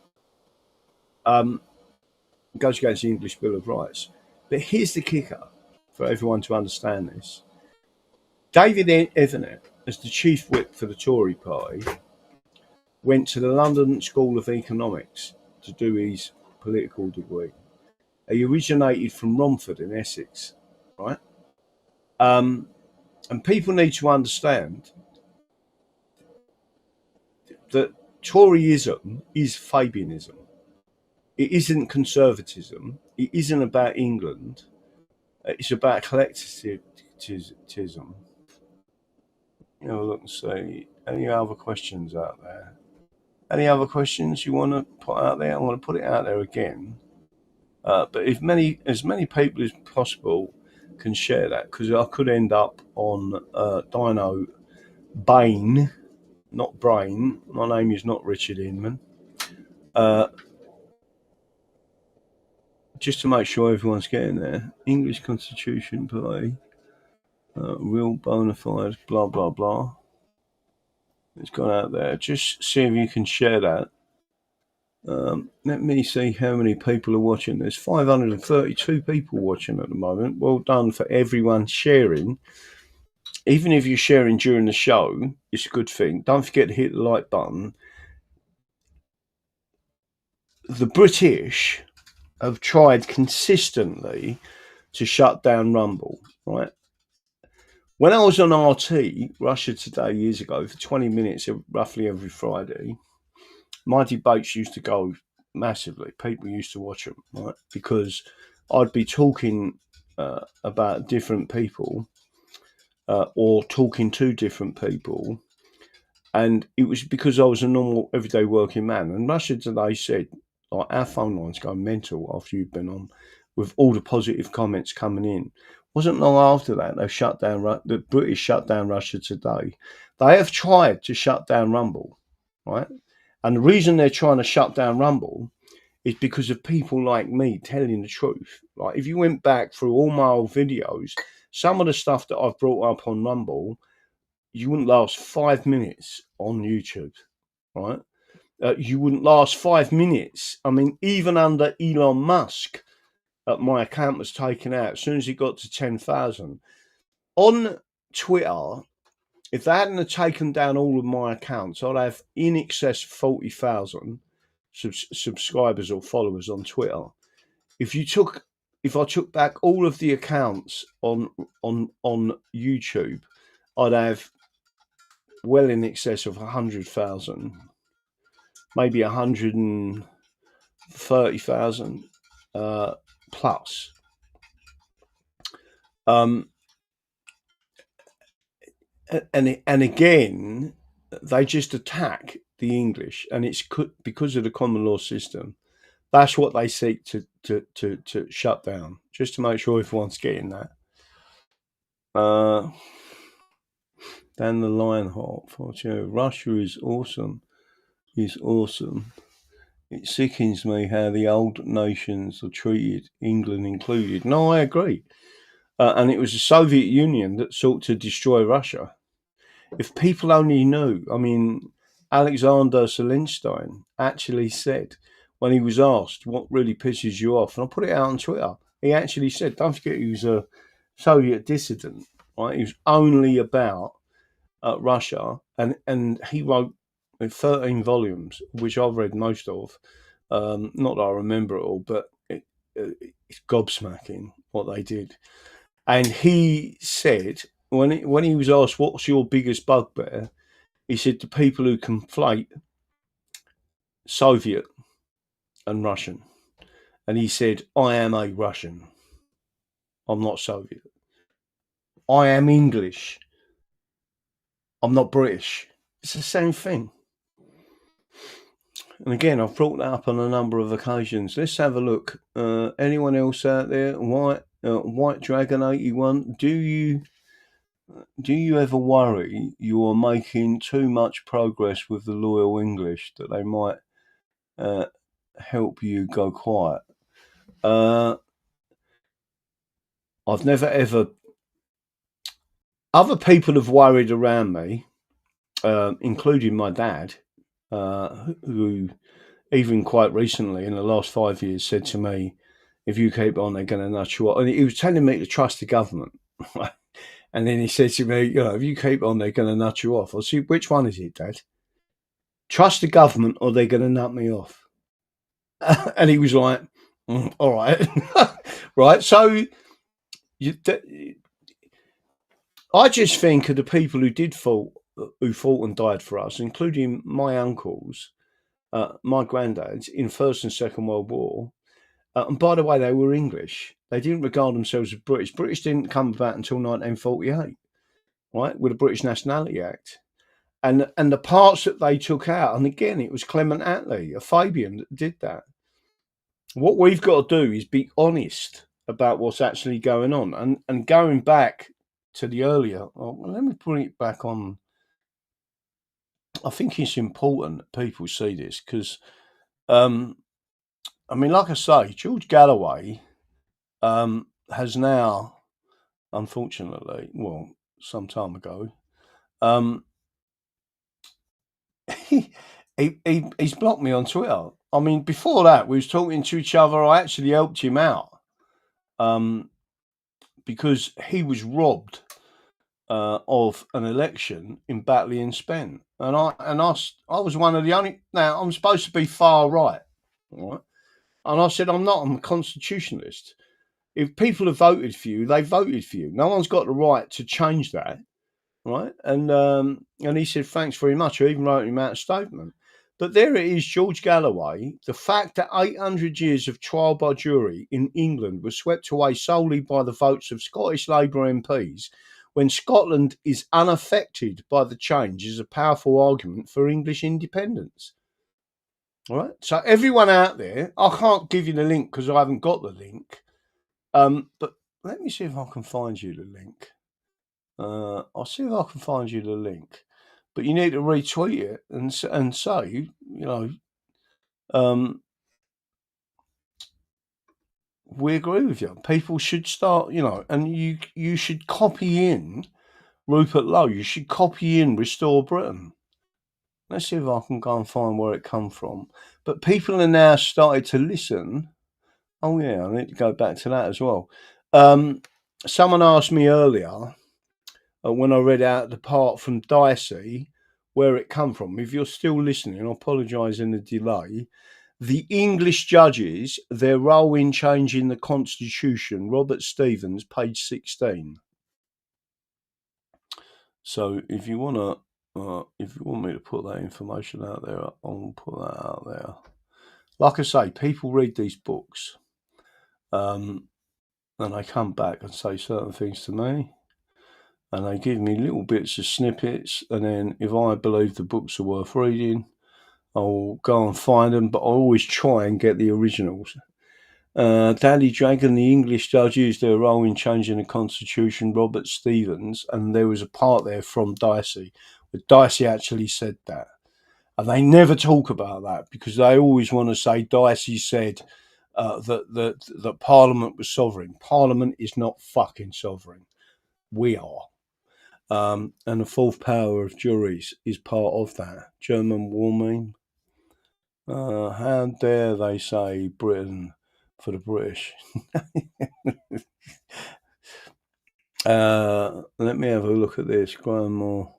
It goes against the English Bill of Rights. But here's the kicker for everyone to understand this. David Evanet, as the chief whip for the Tory party, went to the London School of Economics to do his political degree. He originated from Romford in Essex, right? And people need to understand that Toryism is Fabianism. It isn't conservatism. It isn't about England. It's about collectivism. You know, look and see. Any other questions out there? Any other questions you want to put out there? I want to put it out there again. But if as many people as possible can share that, because I could end up on Dino Bain, not Brain. My name is not Richard Inman. Just to make sure everyone's getting there. English Constitution Party, real bona fide, blah, blah, blah. It's gone out there. Just see if you can share that. Let me see how many people are watching. There's 532 people watching at the moment. Well done for everyone sharing. Even if you're sharing during the show, it's a good thing. Don't forget to hit the like button. The British have tried consistently to shut down Rumble, right? When I was on RT, Russia Today, years ago, for 20 minutes, roughly every Friday, my debates used to go massively. People used to watch them, right? Because I'd be talking about different people or talking to different people. And it was because I was a normal, everyday working man. And Russia Today said, like, our phone lines go mental after you've been on, with all the positive comments coming in. Wasn't long after that they shut down. The British shut down Russia Today. They have tried to shut down Rumble, right? And the reason they're trying to shut down Rumble is because of people like me telling the truth. Like, if you went back through all my old videos, some of the stuff that I've brought up on Rumble, you wouldn't last 5 minutes on YouTube, right? You wouldn't last 5 minutes. I mean, even under Elon Musk, my account was taken out as soon as it got to 10,000. On Twitter, if they hadn't taken down all of my accounts, I'd have in excess of 40,000 subscribers or followers on Twitter. If I took back all of the accounts on YouTube, I'd have well in excess of 100,000, maybe 130,000 plus. And again, they just attack the English, and it's because of the common law system. That's what they seek to shut down, just to make sure everyone's getting that. Dan the Lionheart, Russia is awesome. It sickens me how the old nations are treated, England included. No, I agree. And it was the Soviet Union that sought to destroy Russia. If people only knew, I mean, Alexander Zelenstein actually said, when he was asked what really pisses you off, and I put it out on Twitter, he actually said, don't forget he was a Soviet dissident, right? He was only about Russia, and he wrote 13 volumes, which I've read most of. Not that I remember it all, but it's gobsmacking what they did. And he said, when he was asked, what's your biggest bugbear? He said, the people who conflate Soviet and Russian. And he said, I am a Russian. I'm not Soviet. I am English. I'm not British. It's the same thing. And again, I've brought that up on a number of occasions. Let's have a look. Anyone else out there? White Dragon 81. Do you ever worry you are making too much progress with the loyal English that they might help you go quiet? I've never ever. Other people have worried around me, including my dad, who even quite recently in the last 5 years said to me, if you keep on, they're going to nut you up. And he was telling me to trust the government. And then he said to me, if you keep on, they're going to nut you off. I said, which one is it, Dad? Trust the government or they're going to nut me off. And he was like, all right. Right. So I just think of the people who fought and died for us, including my uncles, my granddads in First and Second World War. And by the way, they were English. They didn't regard themselves as British. British didn't come about until 1948, right, with the British Nationality Act. And the parts that they took out, and again, it was Clement Attlee, a Fabian, that did that. What we've got to do is be honest about what's actually going on. And going back to the earlier, let me bring it back on. I think it's important that people see this because, like I say, George Galloway has now, unfortunately, some time ago, he's blocked me on Twitter. Before that, we was talking to each other. I actually helped him out because he was robbed of an election in Batley and Spen, and I was one of the only. Now I'm supposed to be far right, right? And I said I'm not. I'm a constitutionalist. If people have voted for you, they voted for you. No one's got the right to change that, right? And he said thanks very much. I even wrote him out a statement. But there it is, George Galloway. The fact that 800 years of trial by jury in England was swept away solely by the votes of Scottish Labour MPs, when Scotland is unaffected by the change, is a powerful argument for English independence. All right. So everyone out there, I can't give you the link because I haven't got the link. But let me see if I can find you the link. I'll see if I can find you the link. But you need to retweet it and say, we agree with you. People should start, and you should copy in Rupert Lowe. You should copy in Restore Britain. Let's see if I can go and find where it come from. But people are now started to listen. Oh, yeah, I need to go back to that as well. Someone asked me earlier when I read out the part from Dicey, where it come from. If you're still listening, I apologise in the delay. The English judges, their role in changing the Constitution, Robert Stevens, page 16. So if you want me to put that information out there, I'll put that out there. Like I say, people read these books, and they come back and say certain things to me, and they give me little bits of snippets, and then if I believe the books are worth reading, I'll go and find them, but I always try and get the originals. Daddy Dragon, the English judges, their role in changing the Constitution, Robert Stevens, and there was a part there from Dicey, where Dicey actually said that. And they never talk about that because they always want to say Dicey said that Parliament was sovereign. Parliament is not fucking sovereign. We are. And the fourth power of juries is part of that. German war meme. How dare they say Britain for the British? Let me have a look at this. Graham Moore.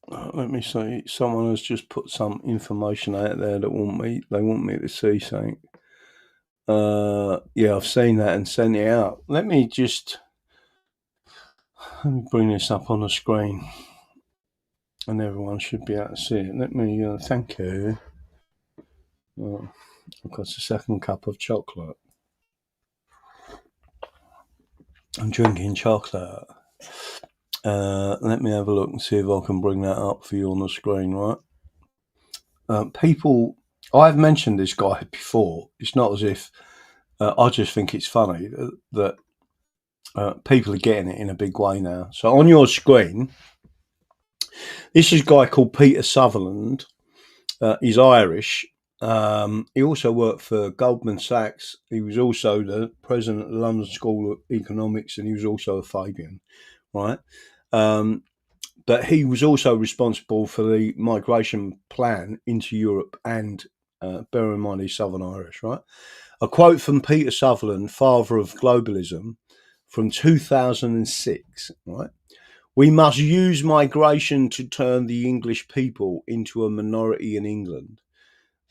Let me see. Someone has just put some information out there that they want me to see something. Yeah, I've seen that and sent it out. Let me bring this up on the screen, and everyone should be able to see it. Let me thank you. I've got a second cup of chocolate. I'm drinking chocolate. Let me have a look and see if I can bring that up for you on the screen, right? People, I've mentioned this guy before. It's not as if I just think it's funny that people are getting it in a big way now. So on your screen, this is a guy called Peter Sutherland. He's Irish. He also worked for Goldman Sachs. He was also the president of the London School of Economics, and he was also a Fabian, right? But he was also responsible for the migration plan into Europe and, bear in mind, he's Southern Irish, right? A quote from Peter Sutherland, father of globalism, from 2006, right? We must use migration to turn the English people into a minority in England.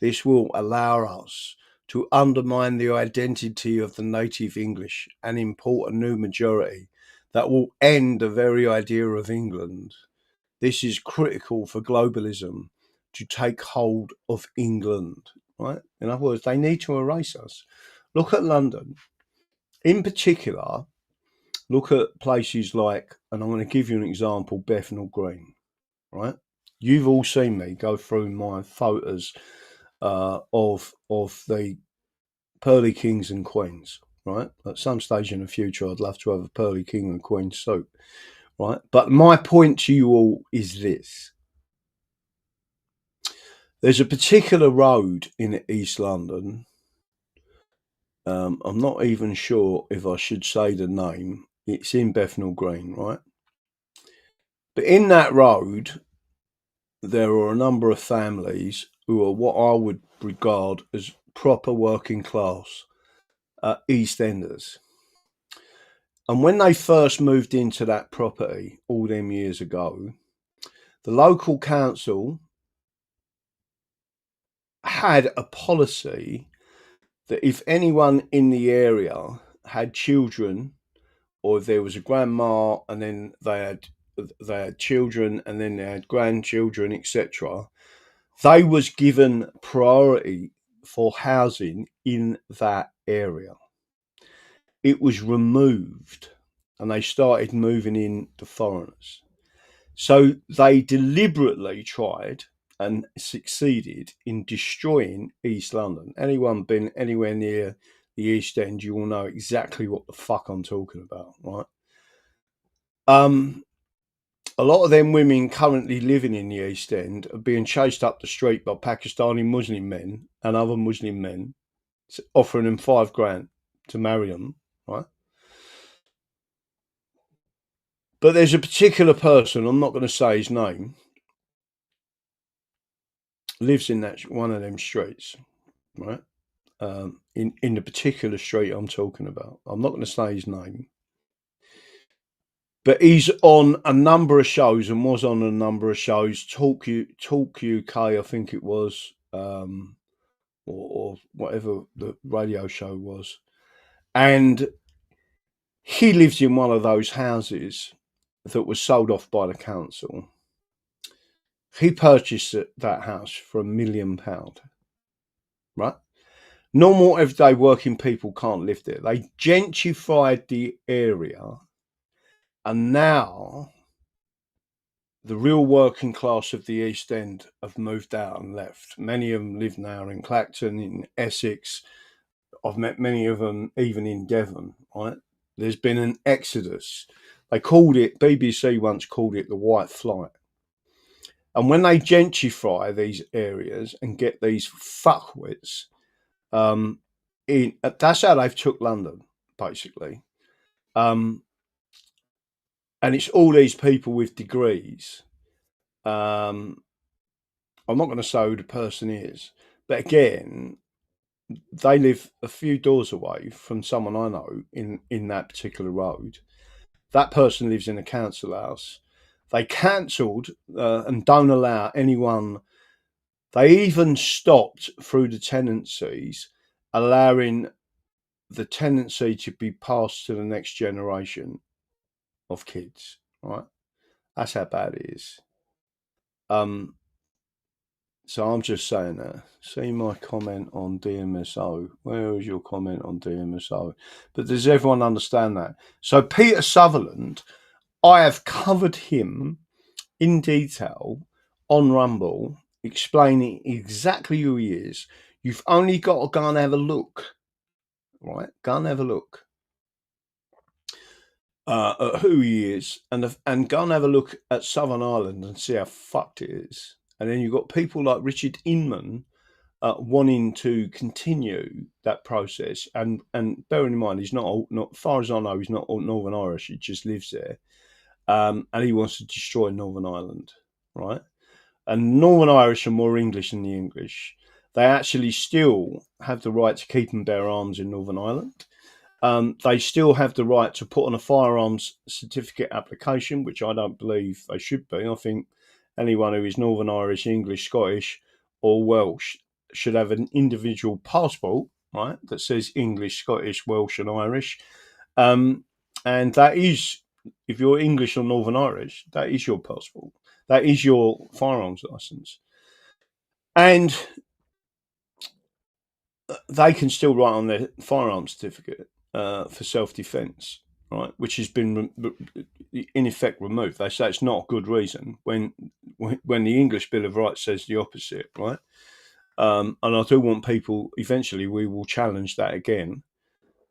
This will allow us to undermine the identity of the native English and import a new majority that will end the very idea of England. This is critical for globalism to take hold of England, right? In other words, they need to erase us. Look at London. In particular, look at places like, and I'm going to give you an example, Bethnal Green, right? You've all seen me go through my photos of the pearly kings and queens, right? At some stage in the future, I'd love to have a pearly king and queen suit, right? But my point to you all is this. There's a particular road in East London. I'm not even sure if I should say the name. It's in Bethnal Green, right? But in that road, there are a number of families who are what I would regard as proper working class East Enders. And when they first moved into that property all them years ago, the local council had a policy that if anyone in the area had children, or if there was a grandma and then they had children and then they had grandchildren, etc., they was given priority for housing in that area. It was removed and they started moving in the foreigners. So they deliberately tried and succeeded in destroying East London. Anyone been anywhere near the East End, you will know exactly what the fuck I'm talking about, right? A lot of them women currently living in the East End are being chased up the street by Pakistani Muslim men and other Muslim men, offering them $5,000 to marry them, right? But there's a particular person, I'm not going to say his name, lives in that one of them streets, right? In the particular street I'm talking about. I'm not going to say his name. But he's on a number of shows and was on a number of shows. Talk UK, I think it was, or whatever the radio show was. And he lives in one of those houses that was sold off by the council. He purchased that house for £1 million, right? Normal everyday working people can't live there. They gentrified the area, and now the real working class of the East End have moved out and left. Many of them live now in Clacton, in Essex. I've met many of them even in Devon, right? There's been an exodus. They called it, BBC once called it the white flight. And when they gentrify these areas and get these fuckwits, that's how they've took London, basically. And it's all these people with degrees. I'm not going to say who the person is, but again, they live a few doors away from someone I know in that particular road. That person lives in a council house. They cancelled and don't allow anyone. They even stopped through the tenancies, allowing the tenancy to be passed to the next generation of kids, right? That's how bad it is. So I'm just saying that. See my comment on DMSO. Where is your comment on DMSO? But does everyone understand that? So Peter Sutherland I have covered him in detail on Rumble, explaining exactly who he is. You've only got to go and have a look, right? Go and have a look at who he is, and go and have a look at Southern Ireland and see how fucked it is. And then you've got people like Richard Inman wanting to continue that process. And bearing in mind, he's not far as I know, he's not Northern Irish. He just lives there, and he wants to destroy Northern Ireland, right? And Northern Irish are more English than the English. They actually still have the right to keep and bear arms in Northern Ireland. They still have the right to put on a firearms certificate application, which I don't believe they should be. I think anyone who is Northern Irish, English, Scottish, or Welsh should have an individual passport, right, that says English, Scottish, Welsh, and Irish. And that is, if you're English or Northern Irish, that is your passport. That is your firearms license. And they can still write on their firearms certificate for self-defense, right, which has been in effect removed. They say it's not a good reason when the English Bill of Rights says the opposite, right? And I do want people, eventually we will challenge that again.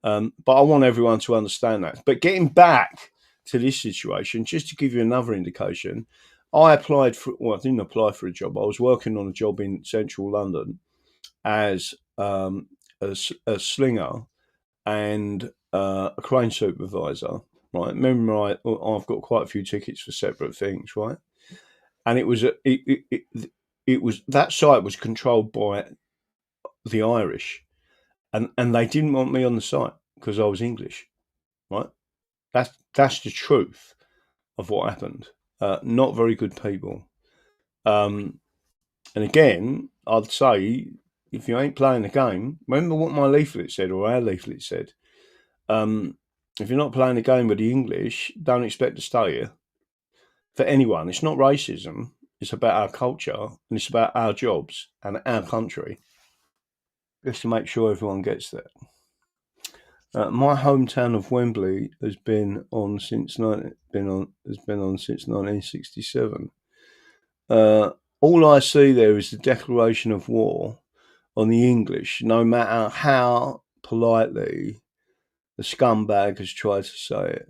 But I want everyone to understand that. But getting back to this situation, just to give you another indication, I applied for, well, I didn't apply for a job. I was working on a job in central London as a slinger and a crane supervisor, right? Remember, I've got quite a few tickets for separate things, right? And it was that site was controlled by the Irish, and they didn't want me on the site because I was English, right? That's the truth of what happened. Not very good people. And again, I'd say, if you ain't playing the game, remember what my leaflet said, or our leaflet said. If you're not playing the game with the English, don't expect to stay here. For anyone, it's not racism. It's about our culture, and it's about our jobs and our country. Just to make sure everyone gets that. My hometown of Wembley has been on since 1967. All I see there is the declaration of war on the English, no matter how politely the scumbag has tried to say it.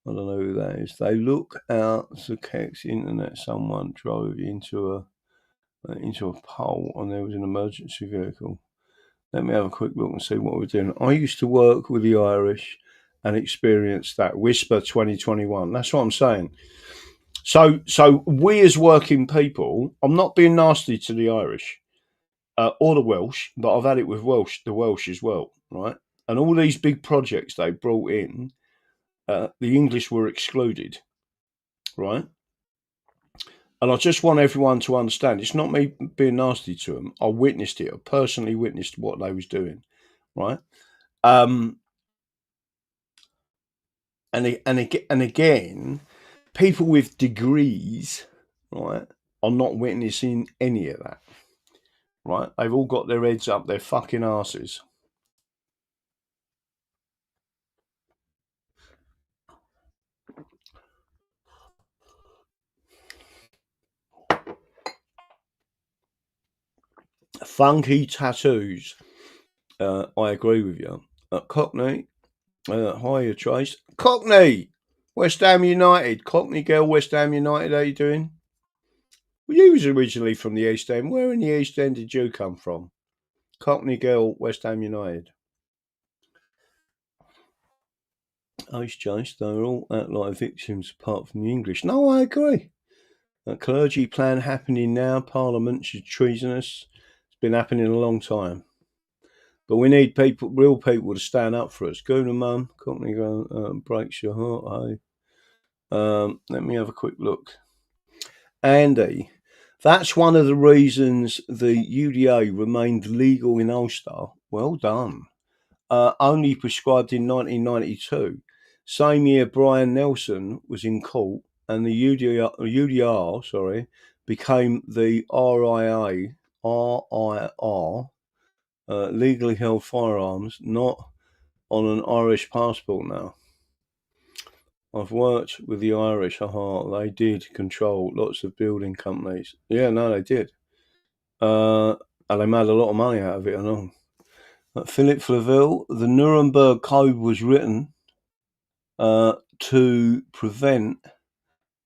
I don't know who that is. They look out the Keck's internet. Someone drove into a pole and there was an emergency vehicle. Let me have a quick look and see what we're doing. I used to work with the Irish and experienced that. Whisper 2021. That's what I'm saying. So we as working people, I'm not being nasty to the Irish or the Welsh, but I've had it with the Welsh as well, right? And all these big projects they brought in, the English were excluded, right? And I just want everyone to understand, it's not me being nasty to them. I witnessed it. I personally witnessed what they was doing, right? And again, people with degrees, right, are not witnessing any of that, right? They've all got their heads up their fucking asses. Funky tattoos. I agree with you. Cockney. Hiya, Trace. Cockney! West Ham United. Cockney girl, West Ham United. How you doing? Well, you was originally from the East End. Where in the East End did you come from? Cockney girl, West Ham United. Trace, they're all act like victims apart from the English. No, I agree. A clergy plan happening now. Parliamentary treasonous. It's been happening a long time. But we need people, real people, to stand up for us. Go to mum. Cockney girl breaks your heart, hey. Let me have a quick look. Andy, that's one of the reasons the UDA remained legal in Ulster. Well done. Only prescribed in 1992. Same year Brian Nelson was in court and the UDR became the RIR, legally held firearms, not on an Irish passport now. I've worked with the Irish. They did control lots of building companies. Yeah, no, they did. And they made a lot of money out of it and all. Philip Flaville, the Nuremberg Code was written to prevent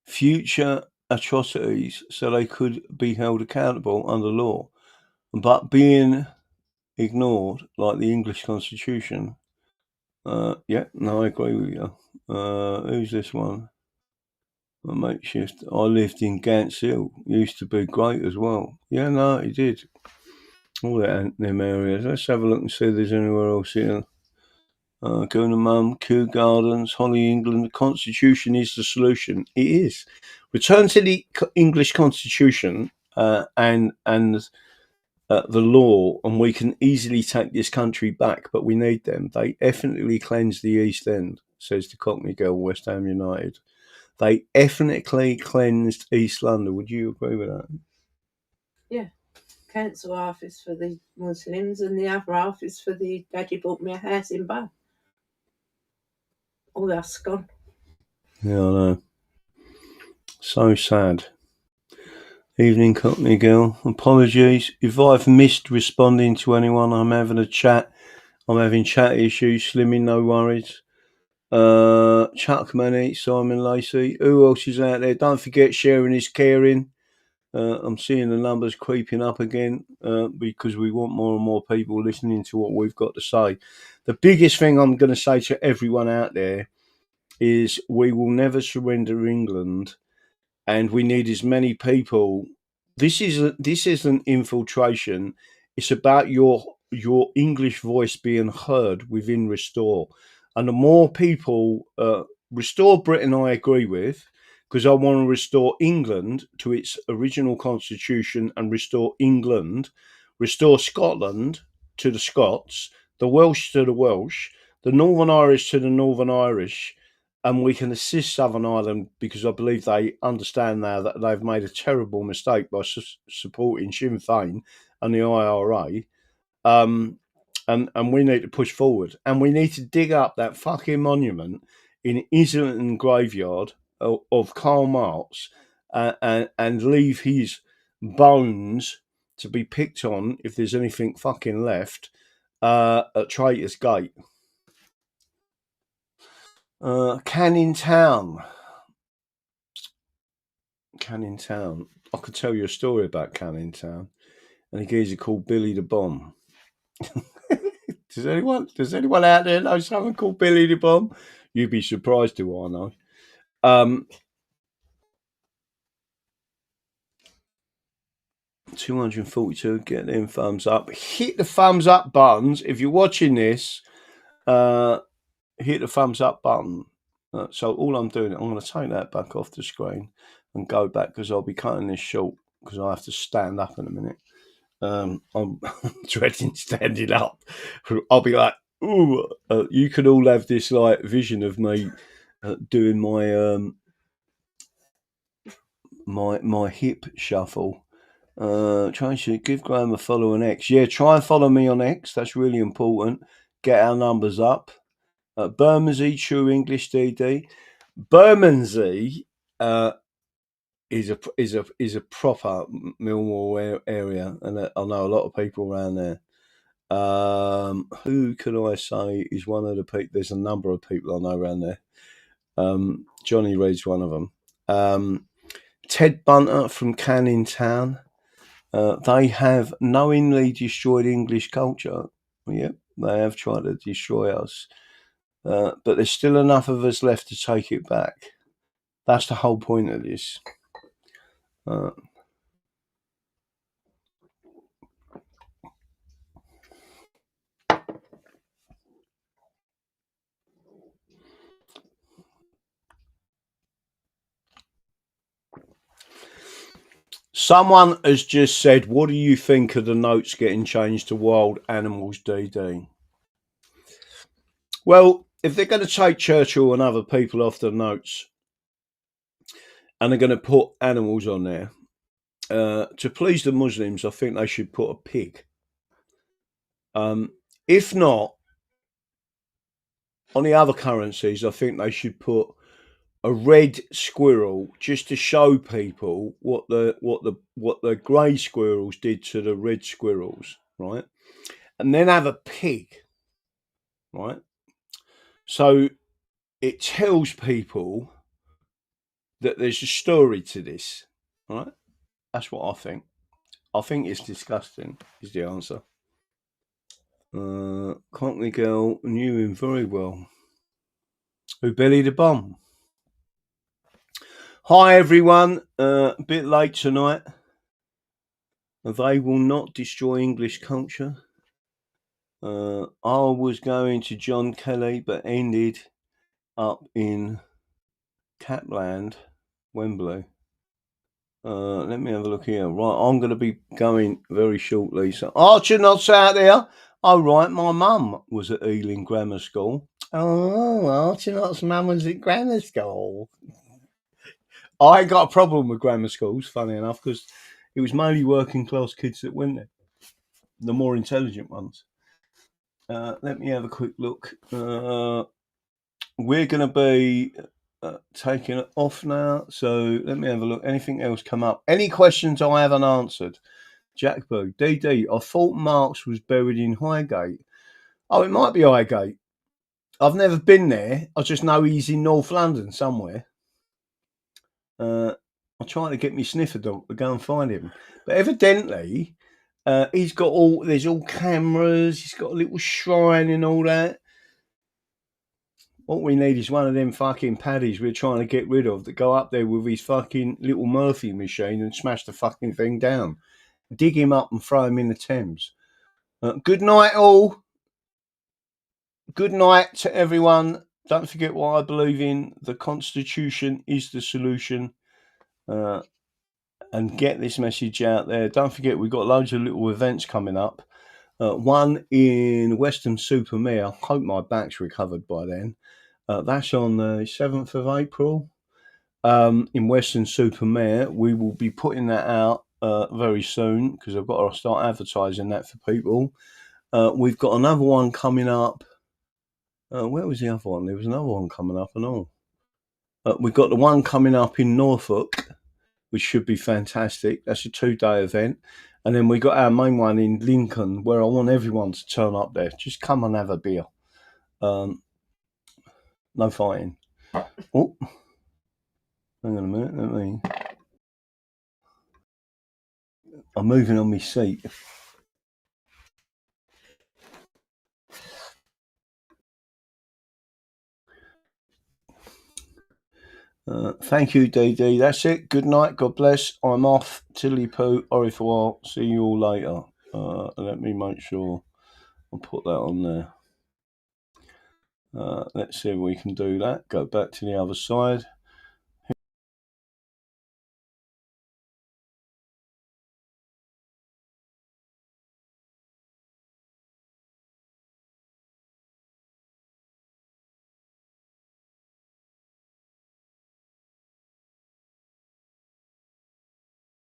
future atrocities so they could be held accountable under law. But being ignored, like the English Constitution, yeah, no, I agree with you. Who's this one? A makeshift. I lived in Gants Hill. Used to be great as well. Yeah, no, it did. All them areas. Let's have a look and see if there's anywhere else here. Gona Mum, Kew Gardens, Holly, England. The Constitution is the solution. It is. Return to the English Constitution and the law, and we can easily take this country back. But we need them. They ethnically cleansed the East End, says the Cockney girl, West Ham United. They ethnically cleansed East London. Would you agree with that? Yeah. Council half is for the Muslims and the other half is for the daddy bought me a house in Bath. All that's gone. Yeah, I know. So sad. Evening, Cockney girl. Apologies if I've missed responding to anyone. I'm having a chat. I'm having chat issues. Slimming, no worries. Chuck Manny, Simon Lacey. Who else is out there? Don't forget, sharing is caring. I'm seeing the numbers creeping up again because we want more and more people listening to what we've got to say. The biggest thing I'm going to say to everyone out there is we will never surrender England, and we need as many people. This isn't infiltration. It's about your English voice being heard within Restore, and the more people Restore Britain, I agree with, because I want to restore England to its original constitution and restore England, restore Scotland to the Scots, the Welsh to the Welsh, the Northern Irish to the Northern Irish, and we can assist Southern Ireland because I believe they understand now that they've made a terrible mistake by supporting Sinn Féin and the IRA. And we need to push forward. And we need to dig up that fucking monument in Islington Graveyard of Karl Marx and leave his bones to be picked on, if there's anything fucking left, at Traitors Gate. Canning Town. I could tell you a story about Canning Town. And a geezer called Billy the Bomb. Does anyone out there know someone called Billy the Bomb? You'd be surprised who I know. 242, get them thumbs up. Hit the thumbs up buttons. If you're watching this, hit the thumbs up button. So all I'm doing, I'm going to take that back off the screen and go back because I'll be cutting this short because I have to stand up in a minute. I'm dreading standing up. I'll be like, ooh, you can all have this like vision of me doing my hip shuffle. Trying to give Graham a follow on X. Yeah, try and follow me on X. That's really important. Get our numbers up. Bermondsey, True English DD. Bermondsey is a proper Millwall area, and I know a lot of people around there. Who can I say is one of the people? There's a number of people I know around there. Johnny Reed's one of them. Ted Bunter from Canning Town. They have knowingly destroyed English culture. Yep, they have tried to destroy us. But there's still enough of us left to take it back. That's the whole point of this. Someone has just said, what do you think of the notes getting changed to wild animals DD? Well, if they're going to take Churchill and other people off the notes and they're going to put animals on there, to please the Muslims, I think they should put a pig. If not, on the other currencies, I think they should put a red squirrel just to show people what the grey squirrels did to the red squirrels, right? And then have a pig, right? So it tells people that there's a story to this, right? That's what I think. I think it's disgusting, is the answer. Cockney girl knew him very well. Who bellied the bomb? Hi everyone, a bit late tonight. They will not destroy English culture. I was going to John Kelly, but ended up in Capland, Wembley. Let me have a look here. Right, I'm going to be going very shortly. So Archibald's out there. Oh, right, my mum was at Ealing Grammar School. Oh, Archibald's mum was at grammar school. I ain't got a problem with grammar schools, funny enough, because it was mainly working class kids that went there, the more intelligent ones. Let me have a quick look. We're going to be taking it off now, so let me have a look. Anything else come up? Any questions I haven't answered? Jack Boo, DD, I thought Marx was buried in Highgate. Oh, it might be Highgate. I've never been there. I just know he's in North London somewhere. I'm trying to get me sniffer dog to go and find him. But evidently, there's all cameras, he's got a little shrine and all that. What we need is one of them fucking paddies we're trying to get rid of that go up there with his fucking little Murphy machine and smash the fucking thing down. Dig him up and throw him in the Thames. Good night, all. Good night to everyone. Don't forget what I believe in. The Constitution is the solution. And get this message out there. Don't forget, we've got loads of little events coming up. One in Weston-super-Mare. I hope my back's recovered by then. That's on the 7th of April in Weston-super-Mare. We will be putting that out very soon because I've got to start advertising that for people. We've got another one coming up. Where was the other one? There was another one coming up and all. We've got the one coming up in Norfolk, which should be fantastic. That's a 2-day event. And then we got our main one in Lincoln, where I want everyone to turn up there. Just come and have a beer. No fighting. Oh, hang on a minute. I'm moving on my seat. Thank you, DD. That's it. Good night. God bless. I'm off. Tilly poo. Au revoir. See you all later. Let me make sure I'll put that on there. Let's see if we can do that. Go back to the other side.